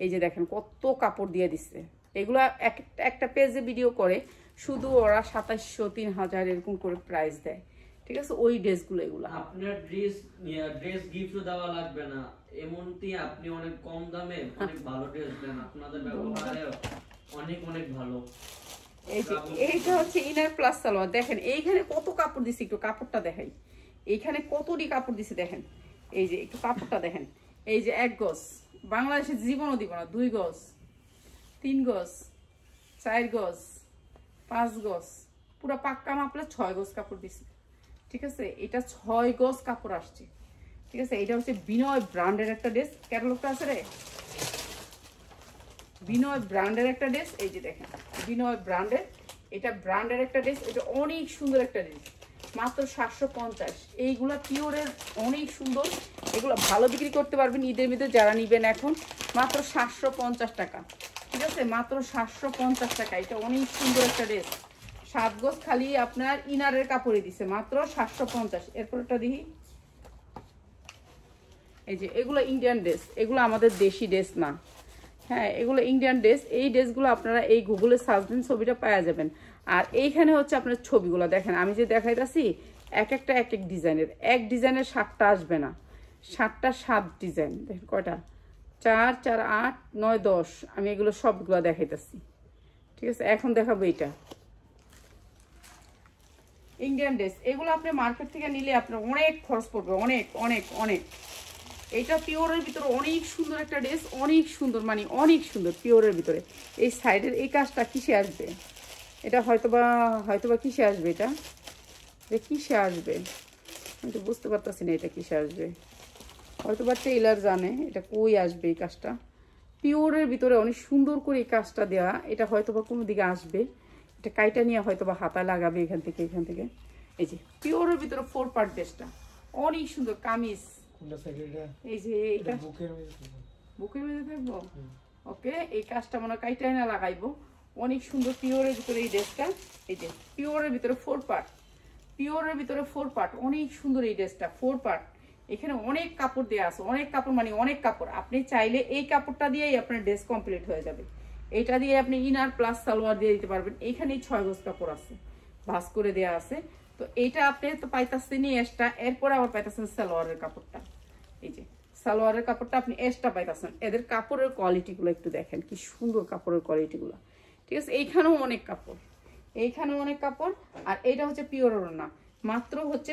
এই যে দেখেন কত কাপড় দিয়ে দিচ্ছে এগুলো একটা পেজে ভিডিও করে শুধু ওরা 2700 3000 এরকম করে প্রাইস দেয় ঠিক আছে ওই ড্রেসগুলো এগুলো আপনার ড্রেস গিফট দেওয়া লাগবে না এমনটি আপনি অনেক কম দামে অনেক ভালো ড্রেস দেন আপনাদের ব্যবহারে অনেক অনেক ভালো এই যে এইটা হচ্ছে ইনার প্লাস সালোয়ার দেখেন এইখানে কত কাপড় দিছে একটু কাপড়টা দেখাই এইখানে কতটি কাপড় দিছে দেখেন এই যে একটু কাপড়টা দেখেন এই যে 1 গজ বাংলাদেশে জীবনও দিব না 2 গজ 3 গজ 4 গজ 5 গজ পুরো পাক্কা মাপলে 6 গজ কাপড় দিছে ঠিক আছে এটা 6 গজ কাপড় আসছে ঠিক আছে এটা হচ্ছে বিনয় ব্র্যান্ডের একটা ড্রেস ক্যাটালগটা আছে রে বিনয় ব্র্যান্ডের একটা ড্রেস এই যে দেখেন বিনয় ব্র্যান্ডের এটা ব্র্যান্ডের একটা ড্রেস এটা অনেক সুন্দর একটা ড্রেস মাত্র 750 এইগুলা পিওরের অনেক সুন্দর এগুলো ভালো বিক্রি করতে পারবেন ঈদের ভিতরে যারা নিবেন এখন মাত্র 750 টাকা ঠিক আছে মাত্র 750 টাকা এটা অনেক সুন্দর একটা ড্রেস 7 গজ খালি আপনার ইনারের কাপড়ে দিছে মাত্র 750 এরপরটা দেখি এই যে এগুলো ইন্ডিয়ান ড্রেস এগুলো আমাদের দেশি ড্রেস না হ্যাঁ এগুলো ইন্ডিয়ান ড্রেস এই ড্রেসগুলো আপনারা এই গুগলে সার্চ দিন ছবিটা পাওয়া যাবেন আর এইখানে হচ্ছে আপনার ছবিগুলো দেখেন আমি যে দেখাইতাছি এক একটা এক এক ডিজাইনের এক ডিজাইনের 7টা আসবে না 7টা 7 ডিজাইন দেখেন কয়টা 4 4 8 9 10 আমি এগুলো সবগুলো দেখাইতাছি ঠিক আছে এখন দেখাবো এটা ইন্ডিয়ান ড্রেস এগুলো আপনি মার্কেট থেকে নিলে আপনার অনেক খরচ পড়বে অনেক অনেক অনেক এটা পিওরের ভিতরে অনেক সুন্দর একটা ড্রেস অনেক সুন্দর মানে অনেক সুন্দর পিওরের ভিতরে এই সাইডের এই কাজটা কিসে আসবে এটা হয়তোবা কিসে আসবে এটা কিসে আসবে আমি তো বুঝতে পারতেছি না এটা কিসে আসবে হয়তোবা টেইলার জানে এটা কই আসবে এই কাজটা পিওরের ভিতরে অনেক সুন্দর করে এই কাজটা দেওয়া এটা হয়তোবা কোনো দিকে আসবে এটা কাইটা নিয়ে হয়তোবা হাতা লাগাবে এখান থেকে এই যে পিওরের ভিতরে 4 পার্ট ড্রেসটা অনেক সুন্দর কামিজ এই যে এটা বুকের মধ্যে থাকবো ওকে এই কাজটা মনে কাইটাই না লাগাইবো অনেক সুন্দর পিওরের ভিতরে এই ড্রেসটা এই যে পিওরের ভিতরে 4 পার্ট পিওরের ভিতরে 4 পার্ট অনেক সুন্দর এই ড্রেসটা 4 পার্ট এখানে অনেক কাপড় দেওয়া আছে অনেক কাপড় মানে অনেক কাপড় আপনি চাইলে এই কাপড়টা দিয়েই আপনার ড্রেস কমপ্লিট হয়ে যাবে এটা দিয়ে আপনি ইনার প্লাস সালোয়ার দিয়ে দিতে পারবেন এখানেই 6 গজ কাপড় আছে ভাঁজ করে দেওয়া আছে তো এইটা আপনি তো পাইতাছেন এক্সট্রা এরপর আবার পাইতাছেন সালোয়ারের কাপড়টা এই যে সালোয়ারের কাপড়টা আপনি এক্সট্রা পাইতাছেন এদের কাপড়ের কোয়ালিটিগুলো একটু দেখেন কি সুন্দর কাপড়ের কোয়ালিটিগুলো ঠিক আছে এইখানেও অনেক কাপড় আর এইটা হচ্ছে পিওর ওড়না মাত্র হচ্ছে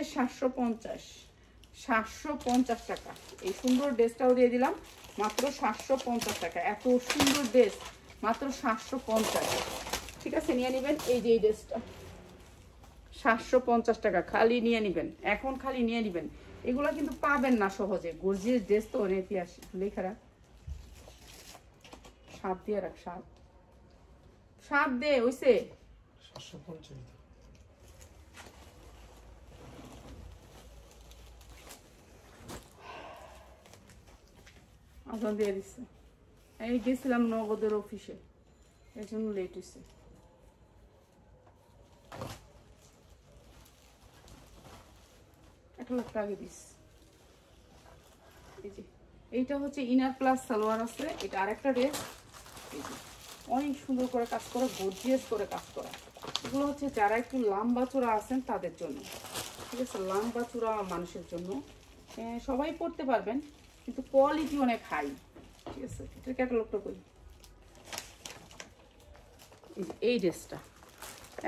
750 টাকা এই সুন্দর ড্রেসটাও দিয়ে দিলাম মাত্র 750 টাকা এত সুন্দর ড্রেস মাত্র 750 ঠিক আছে নিয়ে নেবেন এই যে এই ড্রেসটা 750 টাকা খালি নিয়ে নেবেন এখন খালি নিয়ে নেবেন এগুলা কিন্তু পাবেন না সহজে গর্জিয়াস ড্রেস তো অনেকই আসে লেখারা 7 দিয়ে রাখ 7 দে হইছে 750 আজান দিয়ে দিচ্ছে এই গেছিলাম নগদের অফিসে এই জন্য লেট হয়েছে আগে দিস এই যে এইটা হচ্ছে ইনার প্লাস সালোয়ার আছে এটা আরেকটা ড্রেস অনেক সুন্দর করে কাজ করা গর্জিয়াস করে কাজ করা এগুলো হচ্ছে যারা একটু লম্বা চূড়া আছেন তাদের জন্য ঠিক আছে লম্বা চূড়া মানুষের জন্য সবাই পড়তে পারবেন কিন্তু কোয়ালিটি অনেক হাই ঠিক আছে এটার ক্যাটালগটা কই এই ড্রেসটা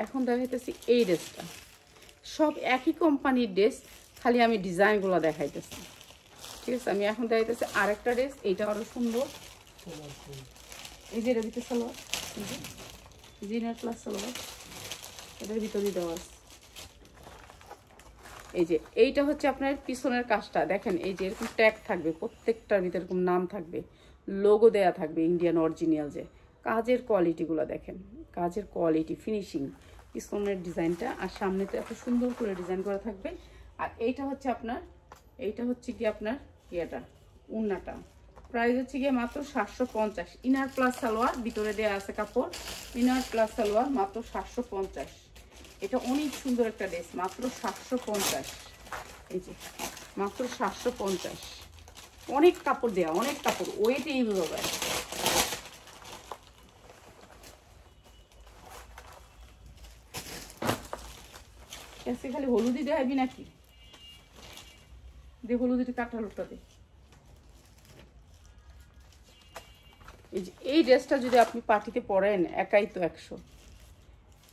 এখন দেখাইতেছি এই ড্রেসটা সব একই কোম্পানির ড্রেস খালি আমি ডিজাইনগুলো দেখাইতেছি ঠিক আছে আমি এখন দেখাইতেছি আরেকটা ড্রেস এইটা আরো সুন্দর এই যে এটার ভিতরে সালোয়ার জিনার প্লাস সালোয়ার এটার ভিতরে দেওয়া আছে এই যে এইটা হচ্ছে আপনার পিছনের কাজটা দেখেন, এই যে এরকম ট্যাগ থাকবে, প্রত্যেকটার ভিতরে এরকম নাম থাকবে, লোগো দেয়া থাকবে ইন্ডিয়ান অরিজিনাল। যে কাজের কোয়ালিটিগুলো দেখেন, কাজের কোয়ালিটি, ফিনিশিং, পিছনের ডিজাইনটা, আর সামনেতে এত সুন্দর করে ডিজাইন করা থাকবে। আর এইটা হচ্ছে আপনার, এইটা হচ্ছে কি আপনার ইয়েটা উন্নাটা, প্রাইস হচ্ছে গিয়ে মাত্র 750। ইনার প্লাস সালোয়ার, ভিতরে দেওয়া আছে কাপড়, ইনার প্লাস সালোয়ার মাত্র 750। এটা অনেক সুন্দর একটা ড্রেস, মাত্র 750। এই যে মাত্র 750, অনেক কাপড় দেওয়া, অনেক কাপড়, ওয়েট এই হবে। খালি হলুদি দেখাবি নাকি? দে হলুদিটা কাটা লোকটা দে। এই যে এই ড্রেসটা যদি আপনি পার্টিতে পরেন একাই তো 100,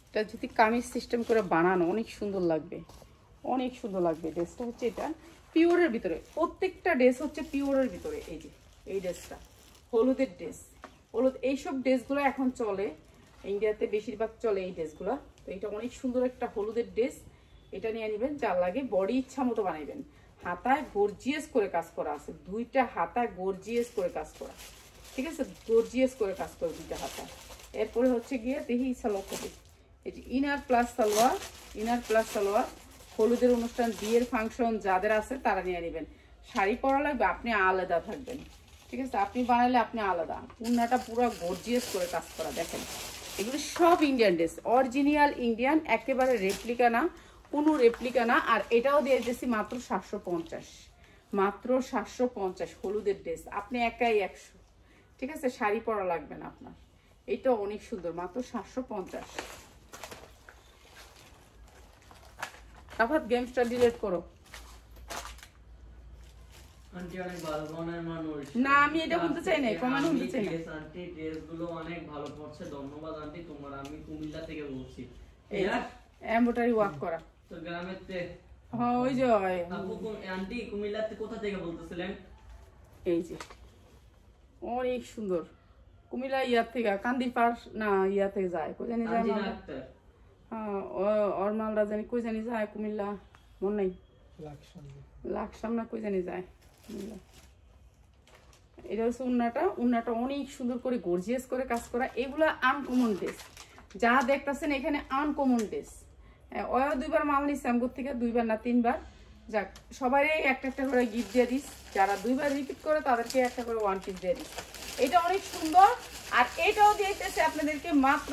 এটা যদি কামিজ সিস্টেম করে বানানো অনেক সুন্দর লাগবে, অনেক সুন্দর লাগবে। ড্রেসটা হচ্ছে এটা পিওরের ভিতরে, প্রত্যেকটা ড্রেস হচ্ছে পিওরের ভিতরে। এই যে এই ড্রেসটা হলুদের ড্রেস, হলুদ, এইসব ড্রেসগুলো এখন চলে ইন্ডিয়াতে, বেশিরভাগ চলে এই ড্রেসগুলো। তো এটা অনেক সুন্দর একটা হলুদের ড্রেস, এটা নিয়ে নেবেন। যার লাগে বডি ইচ্ছা মতো বানাইবেন। হাতায় গর্জিয়াস করে কাজ করা আছে, দুইটা হাতায় গর্জিয়াস করে কাজ করা, ঠিক আছে, গর্জিয়াস করে কাজ করে দুইটা হাতা। এরপরে হচ্ছে গিয়ে দেখি সালোয়ার কপি, এই যে inner plus salwar, inner plus salwar. হলুদের অনুষ্ঠান, বিয়ের ফাংশন যাদের আছে তারা নিয়ে নেবেন। শাড়ি পরা লাগবে, আপনি আলাদা থাকবেন, ঠিক আছে, আপনি বানাইলে আপনি আলাদা। উন্নাটা পুরো গর্জিয়াস করে কাজ করা দেখেন। এগুলো সব ইন্ডিয়ান ড্রেস, অরিজিনাল ইন্ডিয়ান, একেবারে রেপ্লিকা না, কোনো রেপ্লিকা না। আর এটাও দিয়ে দিয়েছি মাত্র 750, মাত্র 750 হলুদের ড্রেস, আপনি একাই 100, ঠিক আছে, শাড়ি পরা লাগবে না আপনার। এটা অনেক সুন্দর, মাত্র 750। আবার গেমসটা ডিলিট করো। আন্টি অনেক ভালো মনের মানুষ। না আমি এটা বলতে চাই না, কমেন্ট বলতে চাই না। আন্টি ড্রেসগুলো অনেক ভালো পড়ছে, ধন্যবাদ আন্টি তোমার। আমি কুমিল্লা থেকে বলছি। এই এমব্রয়ডারি ওয়ার্ক করা তো গ্রামেতে। হ্যাঁ ওই যে আপু আন্টি কুমিল্লাতে কোথা থেকে বলতেছিলেন? এই যে অনেক সুন্দর, কুমিল্লা ইয়ার থেকে, কান্দিপাড় না ইয়া থেকে যায়, কই জানি যায় না। হ্যাঁ ওর মালদা জানি কই জানি যায়, কুমিল্লা মন নাই, লাকসাম না কই জানি যায় কুমিল্লা। এটা হচ্ছে উন্নাটা, উন্নাটা অনেক সুন্দর করে গর্জিয়াস করে কাজ করা। এগুলা আনকমন ড্রেস, যা দেখতেছেন এখানে আনকমন ড্রেস। ওরা 2বার মাল নিচ্ছে আমগুর থেকে, 2বার না 3বার। যাক, সবাই একটা একটা করে গিফট দিয়ে দিস, যারা 2বার রিপিট করে তাদেরকে একটা করে 1 পিস দিয়ে দিস। এটা অনেক সুন্দর। আর এটাও দিয়েছে আপনাদেরকে মাত্র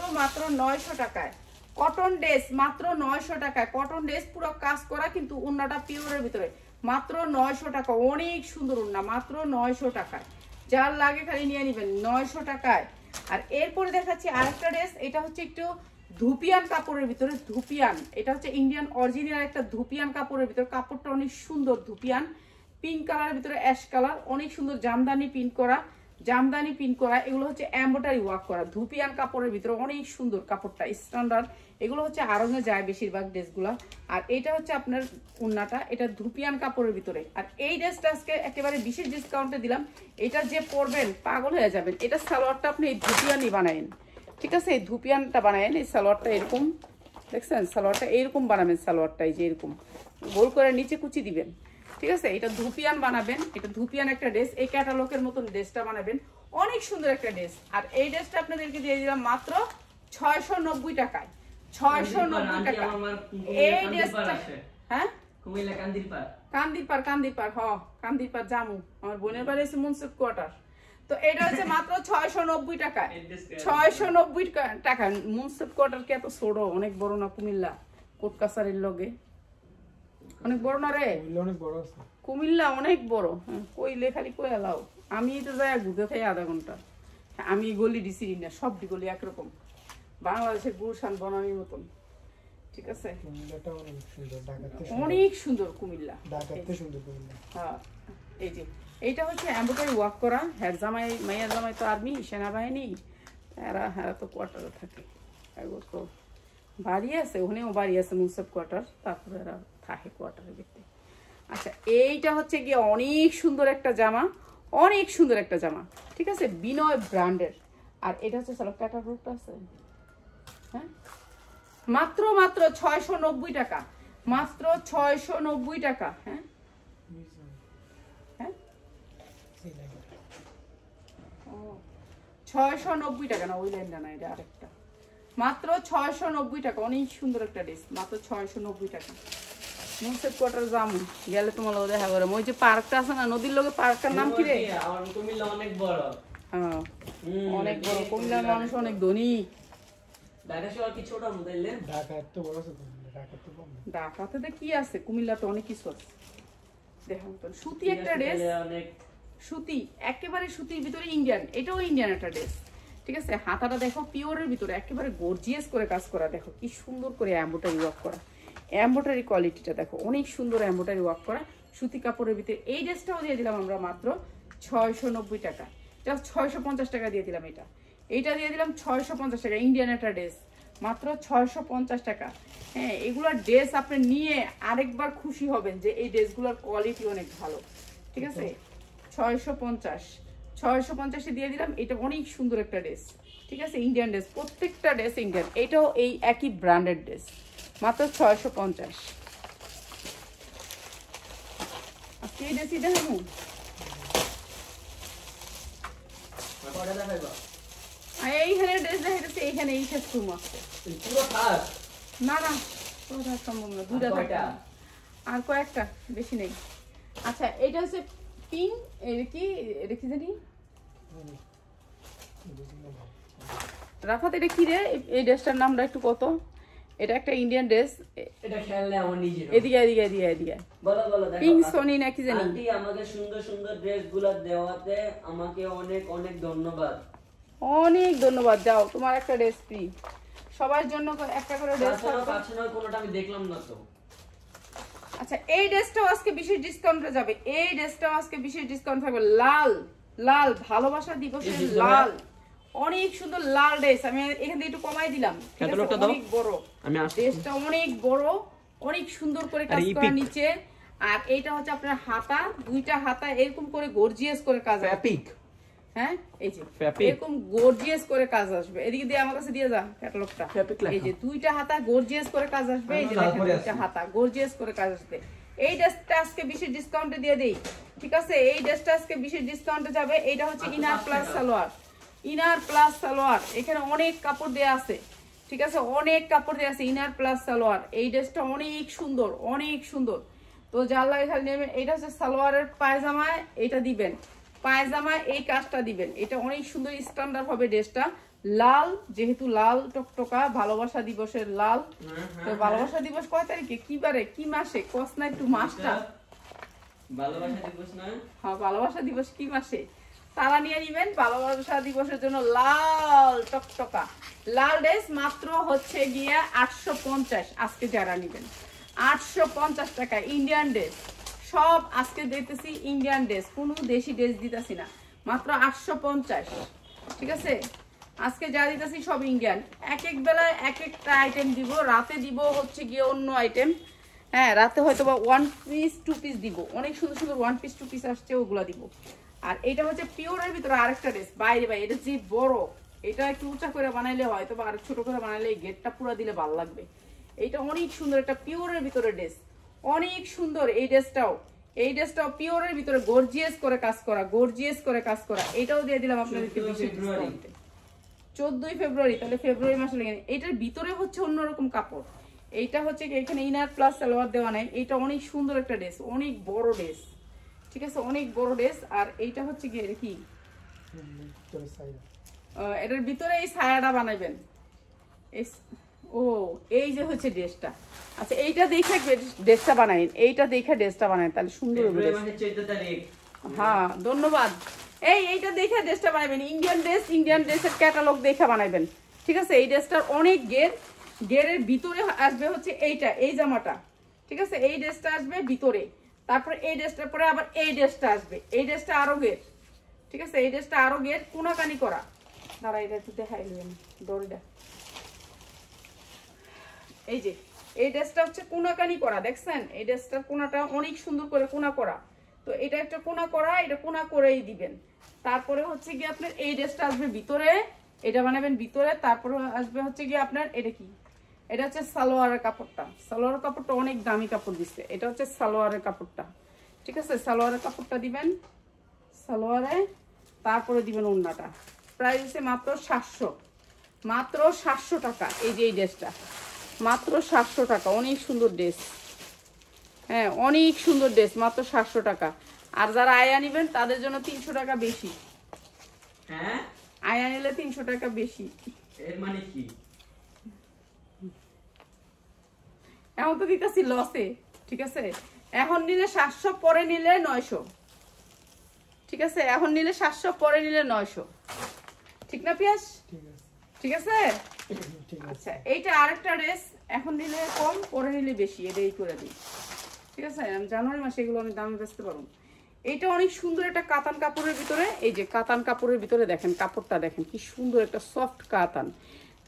900 টাকায়, কটন ড্রেস, মাত্র 900 টাকায় কটন ড্রেস, পুরো কাজ করা, কিন্তু উন্নাটা পিওরের ভিতরে, মাত্র 900 টাকা। অনেক সুন্দর উন্না, মাত্র 900 টাকায়। যার লাগে খালি নিয়ে নেবেন 900 টাকায়। আর এরপরে দেখাচ্ছি আরেকটা ড্রেস, এটা হচ্ছে একটু ধুপিয়ান কাপড়ের ভিতরে, ধুপিয়ান, এটা হচ্ছে ইন্ডিয়ান অরিজিনাল একটা ধুপিয়ান কাপড়ের ভিতরে। কাপড়টা অনেক সুন্দর, ধুপিয়ান, পিঙ্ক কালারের ভিতরে অ্যাশ কালার, অনেক সুন্দর জামদানি প্রিন্ট করা, জামদানি প্রিন্ট করা। এগুলো হচ্ছে এমব্রয়ডারি ওয়ার্ক করা, ধুপিয়ান কাপড়ের ভিতরে, অনেক সুন্দর কাপড়টা, স্ট্যান্ডার্ড। এগুলো হচ্ছে আড়ঙে যায় বেশিরভাগ ড্রেসগুলা। আর এটা হচ্ছে আপনার উন্নাটা, এটা ধুপিয়ান কাপড়ের ভিতরে। আর এই ড্রেসটা আজকে একেবারে বিশেষ ডিসকাউন্টে দিলাম, এটা যে পরবেন পাগল হয়ে যাবেন। এটা সালোয়ারটা আপনি এই ধুপিয়ানই বানায়েন, ঠিক আছে, এই ধুপিয়ানটা বানায়েন। এই সালোয়ারটা এরকম দেখছেন, সালোয়ারটা এইরকম বানাবেন, সালোয়ারটা এই যে এরকম গোল করে নিচে কুচি দিবেন, ঠিক আছে। এটা ধুপিয়ান বানাবেন, এটা ধুপিয়ান একটা ড্রেস, এই ক্যাটালগের মতন ড্রেসটা বানাবেন, অনেক সুন্দর একটা ড্রেস। আর এই ড্রেসটা আপনাদেরকে দিয়ে দিলাম মাত্র 690 টাকায়, 690 টাকা এই ড্রেসটা। হ্যাঁ কুমিল্লা কান্দিরপাড়, কান্দিরপাড়, কান্দিরপাড়, হ কান্দিরপাড় জামু, আমার বোনের বাড়ি আছে মুন্সিফ কোয়ার্টার। তো এটা হচ্ছে মাত্র 690 টাকায়, 690 টাকা। মুন্সিফ কোয়ার্টার কি এত ছোট? অনেক বড় না কুমিল্লা, কোট কাছারির লগে অনেক বড় না রে, অনেক বড় আছে কুমিল্লা, অনেক বড়। কইলে খালি কই এলাও, আমি তো যাই ঘুরতে থাকি আধা ঘন্টা। আমি গলি দিছি না, সব গলি একরকম, বাংলাদেশের গুলশান বনানির মতন, ঠিক আছে। কুমিল্লাটা অনেক সুন্দর, ঢাকাতে অনেক সুন্দর কুমিল্লা, ঢাকাতে সুন্দর কুমিল্লা। হ্যাঁ এই যে এইটা হচ্ছে এমব্রয়ডারি ওয়ার্ক করা। হ্যাঁ জামাই, মাইয়ার জামাই তো আর্মি, সেনাবাহিনী, এরা হ্যাঁ তো কোয়ার্টারে থাকে, তো বাড়ি আছে, ওখানেও বাড়ি আছে মুন্সিফ কোয়ার্টার, তারপরে এরা থাকে কোয়ার্টারের ভিতরে। আচ্ছা এইটা হচ্ছে গিয়ে অনেক সুন্দর একটা জামা, অনেক সুন্দর একটা জামা, ঠিক আছে, বিনয় ব্র্যান্ডের। আর এটা হচ্ছে সালোয়ার ক্যাটালগটা আছে, হ্যাঁ মাত্র 690 টাকা, মাত্র 690 টাকা। হ্যাঁ হ্যাঁ, ও 690 টাকা না, ওই লাইনটা না, এটা আরেকটা। মাত্র 690 টাকা, অনেক সুন্দর একটা ড্রেস, মাত্র 690 টাকা। মুন্সেফ কোয়ার্টার যাম গেলে তোমার লোক দেখা করে। ওই যে পার্কটা আছে না নদীর লগে, পার্কটার নাম কি রে? আমার কুমিল্লা অনেক বড়। হ্যাঁ অনেক বড়, কুমিল্লার মানুষ অনেক ধনী। ঢাকা শহর কি ছোট মোবাইলে? ঢাকা এত বড় আছে তো, ঢাকা তো কম না। ঢাকাতে কি আছে, কুমিল্লাতে অনেক কিছু আছে। দেখুন তো সুতি একটা ড্রেস, অনেক সুতি, একেবারে সুতির ভিতরে ইন্ডিয়ান, এটাও ইন্ডিয়ান একটা ড্রেস। ঠিক আছে, হাতাটা দেখো পিওরের ভিতরে একেবারে গর্জিয়াস করে কাজ করা, দেখো কি সুন্দর করে এমব্রয়ডারি ওয়ার্ক করা, এমব্রয়ডারি কোয়ালিটিটা দেখো, অনেক সুন্দর এমব্রয়ডারি ওয়ার্ক করা সুতি কাপড়ের ভিতরে। এই ড্রেসটাও দিয়ে দিলাম আমরা মাত্র 690 টাকা, জাস্ট 650 টাকা দিয়ে দিলাম। এইটা দিয়ে দিলাম 650 টাকা, ইন্ডিয়ান একটা ড্রেস, মাত্র 650 টাকা। হ্যাঁ, এগুলোর ড্রেস আপনি নিয়ে আরেকবার খুশি হবেন যে এই ড্রেসগুলোর কোয়ালিটি অনেক ভালো। ঠিক আছে, 650 দিয়ে দিলাম। এটা অনেক সুন্দর একটা ড্রেস, ঠিক আছে, ইন্ডিয়ান ড্রেস, প্রত্যেকটা ড্রেস ইন্ডিয়ান। এটাও এই একই ব্র্যান্ডেড ড্রেস, মাত্র 650। আজকে এই ড্রেসই দেখাবো। কয়টা দেখাইবা? এইখানে ড্রেস দেখাইতেছে, এইখানে এই শেষ রুম আছে। পুরো থাক না না, পুরো থাকা সম্ভব না, দুটা থাকে, আর কয়েকটা, বেশি নেই। আচ্ছা, এটা হচ্ছে পিঙ্ক, এটা কি, এটা কি জানি রাফাত, এটা কি রে? এই ড্রেসটার নামটা একটু কত? এটা একটা ইন্ডিয়ান ড্রেস। এটা খেললে আমার নিজের। এদিকে এদিকে এদিকে এদিকে বলো বলো, দেখো পিঙ্ক সোনি না কি জানি। আন্টি আমাকে সুন্দর সুন্দর ড্রেসগুলো দেওয়াতে আমাকে অনেক অনেক ধন্যবাদ। অনেক ধন্যবাদ। যাও, তোমার একটা ড্রেস ফ্রি, সবার জন্য একটা করে ড্রেস। কাছে না কোনোটা আমি দেখলাম না তো। আচ্ছা, এই ড্রেসটাও আজকে বিশেষ ডিসকাউন্টে যাবে, এই ড্রেসটাও আজকে বিশেষ ডিসকাউন্ট থাকবে। লাল লাল, ভালোবাসা দিবসের লাল, অনেক সুন্দর লাল ড্রেস। আমি এখান থেকে একটু কমাই দিলাম, ঠিক আছে, অনেক বড় ড্রেসটা, অনেক বড়, অনেক সুন্দর করে কাজ করা নিচে। আর এইটা হচ্ছে আপনার হাতা, দুইটা হাতা এরকম করে গর্জিয়াস করে কাজ আসবে। হ্যাঁ, এই যে এরকম গর্জিয়াস করে কাজ আসবে। এদিকে দিয়ে আমার কাছে দিয়ে যা ক্যাটালগটা। এই যে দুইটা হাতা গর্জিয়াস করে কাজ আসবে, এই যে দেখেন দুইটা হাতা গর্জিয়াস করে কাজ আসবে। এই ড্রেসটা আজকে বিশেষ ডিসকাউন্টে দিয়ে দেই, ঠিক আছে, এই ড্রেসটা আজকে বিশেষ ডিসকাউন্টে যাবে। এটা হচ্ছে inner plus salwar, inner plus salwar, এখানে অনেক কাপড় দেয়া আছে, ঠিক আছে, অনেক কাপড় দেয়া আছে, ইনার প্লাস সালোয়ার। এই ড্রেসটা অনেক সুন্দর, অনেক সুন্দর। তো যার লাগে খালি নেবেন। এটা হচ্ছে সালোয়ারের পায়জামায় এটা দিবেন, পায়জামায় এই কাজটা দিবেন, এটা অনেক সুন্দর স্ট্যান্ডার্ড হবে ড্রেসটা। লাল, যেহেতু লাল টকটকা, ভালোবাসা দিবসের লাল। তো ভালোবাসা দিবস কয় তারিখে, কি বারে, কি মাসে, কস না একটু মাসটা? ভালোবাসা দিবস না? হ্যাঁ, ভালোবাসা দিবস কি মাসে? তারা নিয়ে নিবেন ভালোবাসা দিবসের জন্য লাল টকটকা লাল ড্রেস, মাত্র হচ্ছে গিয়ে 850। আজকে যারা নিবেন 850 টাকা, ইন্ডিয়ান ড্রেস সব আজকে দেখতেছি, ইন্ডিয়ান ড্রেস, কোনো দেশি ড্রেস দিতেছি না, মাত্র 850। ঠিক আছে, আজকে যা দিতেছি সব ইন্ডিয়ান। এক এক বেলায় এক একটা আইটেম দিব, রাতে দিব হচ্ছে গিয়ে অন্য আইটেম। হ্যাঁ, রাতে হয়তো বা 1 পিস 2 পিস দিব, অনেক সুন্দর সুন্দর 1 পিস 2 পিস আসছে, ওগুলা দিব। আর এটা হচ্ছে পিওরের ভিতরে আরেকটা ড্রেস, বাইরে ভাই, এটা যে বড়, এটা একটু উঁচা করে বানাইলে হয়তো বা আর ছোট করে বানাইলে এই গেটটা পুরো দিলে ভালো লাগবে। এইটা অনেক সুন্দর একটা পিওরের ভিতরে ড্রেস, অনেক সুন্দর। এই ড্রেসটাও পিওরের ভিতরে গর্জিয়াস করে কাজ করা, গর্জিয়াস করে কাজ করা। এটাও দিয়ে দিলাম আপনাদেরকে 14 ফেব্রুয়ারি, তাহলে ফেব্রুয়ারি মাসে লেগে। এটার ভিতরে হচ্ছে অন্যরকম কাপড়, এইটা হচ্ছে এখানে ইনার প্লাস সালোয়ার দেওয়া নাই। এটা অনেক সুন্দর একটা ড্রেস, অনেক বড় ড্রেস, ঠিক আছে, অনেক বড় ড্রেস। আর এইটা হচ্ছে গিয়ে কি, এটার ভিতরে এই ছায়াটা বানাইবেন। ও, এই যে হচ্ছে ড্রেসটা। আচ্ছা, এইটা দেখে ড্রেসটা বানাই, এইটা দেখে ড্রেসটা বানাই, তাহলে সুন্দর হবে। হ্যাঁ, ধন্যবাদ। এইটা দেখে ড্রেসটা বানাবেন, ইন্ডিয়ান ড্রেসের ক্যাটালগ দেখে বানাবেন, ঠিক আছে। এই ড্রেসটার অনেক গেরের ভিতরে আসবে হচ্ছে এইটা, এই জামাটা, ঠিক আছে, এই ড্রেসটা আসবে ভিতরে, তারপরে এই ড্রেসটার পরে আবার এই ড্রেসটা আসবে, এই ড্রেসটা আরো গের, ঠিক আছে, এই ড্রেসটা আরো গের, কোনাকানি করা। দাঁড়া, এটা একটু দেখাই নেবেন দড়িটা। এই যে এই ড্রেসটা হচ্ছে কোনাকানি করা, দেখছেন, এই ড্রেসটার কোনাটা অনেক সুন্দর করে কোনা করা। তো এটা একটা কোনা করা, এটা কোনা করেই দিবেন। তারপরে হচ্ছে গিয়ে আপনার এই ড্রেসটা আসবে ভিতরে, এটা বানাবেন ভিতরে। তারপরে আসবে হচ্ছে গিয়ে আপনার এটা কি, এটা হচ্ছে সালোয়ারের কাপড়টা। সালোয়ারের কাপড়টা অনেক দামি কাপড় দিচ্ছে। এটা হচ্ছে সালোয়ারের কাপড়টা, ঠিক আছে? সালোয়ারের কাপড়টা দিবেন সালোয়ারে, তারপরে দিবেন ওড়নাটা। প্রাইস হচ্ছে মাত্র 700, মাত্র 700 টাকা। এই যে এই ড্রেসটা মাত্র 700 টাকা, অনেক সুন্দর ড্রেস। হ্যাঁ, অনেক সুন্দর ড্রেস, মাত্র 700 টাকা। আর যারা আয়া নিবেন তাদের জন্য 300 টাকা বেশি। হ্যাঁ, আয়া নিলে 300 টাকা বেশি। এর মানে কি? এখন তো দিতেছি লসে, ঠিক আছে? এখন নিলে 700, পরে নিলে 900, ঠিক আছে? এখন নিলে 700, পরে নিলে 900, ঠিক না পিয়াস? ঠিক আছে, ঠিক আছে। ঠিক আছে। আচ্ছা, এইটা আরেকটা ড্রেস, এখন নিলে কম, পরে নিলে বেশি, এটাই করে দিই, ঠিক আছে? আমি জানুয়ারি মাসে এগুলো আমি দামে বেচতে পারবো। এইটা অনেক সুন্দর একটা কাতান কাপড়ের ভিতরে, এই যে কাতান কাপড়ের ভিতরে দেখেন কাপড়টা, দেখেন কি সুন্দর একটা সফট কাতান,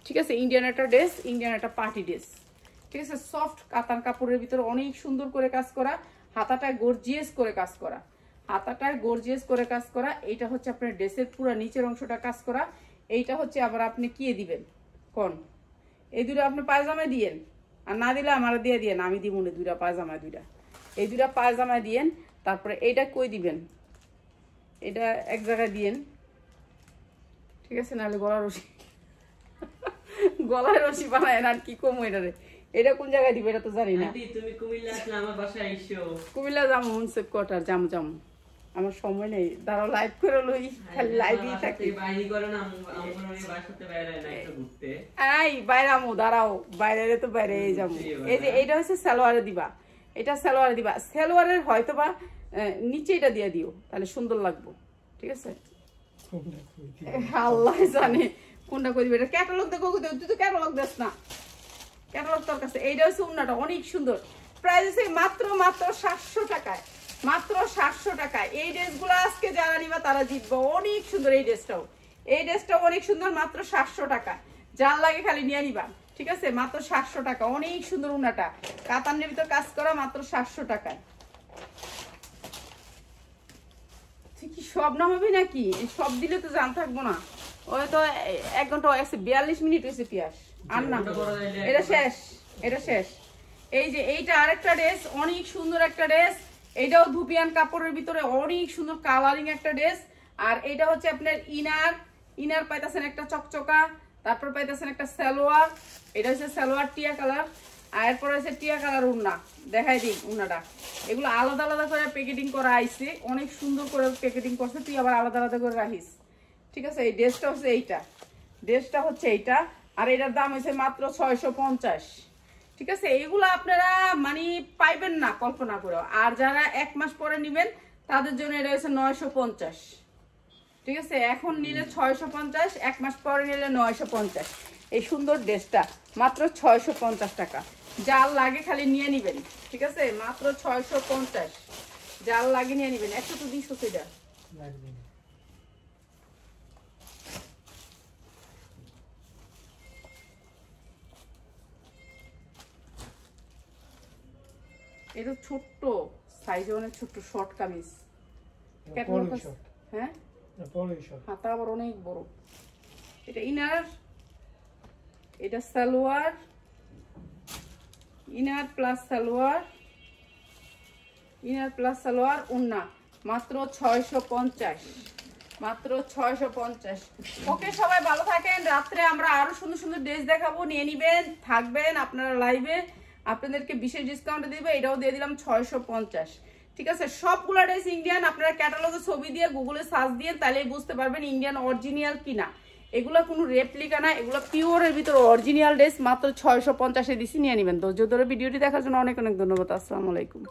ঠিক আছে? ইন্ডিয়ান একটা ড্রেস, ইন্ডিয়ান একটা পার্টি ড্রেস, ঠিক আছে? সফট কাতান কাপড়ের ভিতরে অনেক সুন্দর করে কাজ করা, হাতাটায় গর্জিয়াস করে কাজ করা, হাতাটায় গর্জিয়াস করে কাজ করা। এইটা হচ্ছে আপনার ড্রেসের পুরো নিচের অংশটা কাজ করা। এইটা হচ্ছে আবার আপনি কি দিবেন কোন, এই দুটো আপনি পায়জামায় দিয়েন, আর না দিলে আমার দিয়ে দিয়েন, আমি দিব না দুইটা পায়জামায়, দুইটা এই দুইটা পায়জামায় দিয়েন। তারপরে এইটা কই দিবেন, এটা এক জায়গায় দিয়েন, ঠিক আছে? নাহলে গলার রশি গলায় রশি বানায় আর কি কম এটারে। এটা কোন জায়গায় দিবে এটা তো জানি না। আন্টি তুমি কুমিল্লা আসলে আমার বাসায় আইসো। কুমিল্লা যাবো, মুন্সিপ কোয়ার্টার যাবো। আমার সময় নেই, দাঁড়াও লাইভ করে লই, খালি লাইভই থাকি। বাইরে করে না, আমরা বাসাতে বাইরে না একটু ঘুরতে। এই বাইরে আমু, দাঁড়াও, বাইরে তো বাইরে যাবো। এই যে এইটা হচ্ছে সালোয়ারে দিবা, এটা সালোয়ারে দিবা। সালোয়ারের হয়তো বা নিচে এটা দিয়ে দিও, তাহলে সুন্দর লাগবো, ঠিক আছে? আল্লাহ জানে কোনটা করে দিবে। এটা ক্যাটালগ দেখো, তুই তো ক্যাটালগ দেখ না, ক্যাটালগ তোর কাছে। এইটা হচ্ছে উন্নাটা অনেক সুন্দর। প্রাইস আছে মাত্র 700 টাকায়, মাত্র 700 টাকায়। এই ড্রেসগুলো আজকে যারা নিবা তারা জিতবে। অনেক সুন্দর এই ড্রেসটাও, এই ড্রেসটাও অনেক সুন্দর, মাত্র 700 টাকা। যার লাগে খালি নিয়ে নিবা, ঠিক আছে? মাত্র 700 টাকা, অনেক সুন্দর উন্নাটা, কাতানের ভিতর কাজ করা, মাত্র 700 টাকায়। কি সব নাম হবে নাকি? সব দিলে তো জান থাকবো না। ওই তো 1 ঘন্টা হয়েছে, 42 মিনিট হয়েছে পিয়াস, আর না এটা শেষ, এটা শেষ। এই যে এইটা আরেকটা ড্রেস, অনেক সুন্দর একটা ড্রেস। এটাও ধুপিয়ান কাপড়ের ভিতরে অনেক সুন্দর কালারিং একটা ড্রেস। আর এটা হচ্ছে আপনার ইনার পাইতেছেন একটা চকচকা, তারপর পাইতেছেন একটা সালোয়ার। এটা হচ্ছে সালোয়ার টিয়া কালার, আর এরপর হচ্ছে টিয়া কালার উন্না। দেখাই দিই উন্নাটা, এগুলো আলাদা আলাদা করে প্যাকেটিং করা আইছে, অনেক সুন্দর করে প্যাকেটিং করছে, তুই আবার আলাদা আলাদা করে রাখিস, ঠিক আছে? এই ড্রেসটা হচ্ছে এইটা, ড্রেসটা হচ্ছে এইটা, আর এটার দাম হচ্ছে মাত্র 650, ঠিক আছে? এইগুলো আপনারা মানে পাইবেন না কল্পনা করে। আর যারা 1 মাস পরে নেবেন তাদের জন্য এটা হচ্ছে 950, ঠিক আছে? এখন নিলে 650, 1 মাস পরে নিলে 950। এই সুন্দর ড্রেসটা মাত্র 650 টাকা। যার লাগে খালি নিয়ে নিবেন, ঠিক আছে? মাত্র 650, যার লাগে নিয়ে নিবেন। 100 তো 200 সেটা এটা ছোট্ট সাইজে, অনেক ছোট্ট শর্ট কামিজ। হ্যাঁ, হাতা আবার অনেক বড়। এটা ইনার, এটা salwar, inner plus salwar, inner plus salwar, উন্না, মাত্র 650, মাত্র 650। ওকে, সবাই ভালো থাকেন। রাত্রে আমরা আরো সুন্দর সুন্দর ড্রেস দেখাবো, নিয়ে নিবেন, থাকবেন আপনারা লাইভে, আপনাদেরকে বিশেষ ডিসকাউন্ট দিবে। এটাও দিয়ে দিলাম 650, ঠিক আছে? সবগুলো ড্রেস ইন্ডিয়ান। আপনারা ক্যাটালগে ছবি দিয়ে গুগলে সার্চ দিয়ে তাহলেই বুঝতে পারবেন ইন্ডিয়ান অরিজিনাল কিনা। এগুলো কোনো রেপ্লিকা না, এগুলো পিওরের ভিতরে অরিজিনাল ড্রেস। মাত্র 650-এ দিছি, নিয়ে নেবেন। ধৈর্য ধরে ভিডিওটি দেখার জন্য অনেক অনেক ধন্যবাদ। আসসালামু আলাইকুম।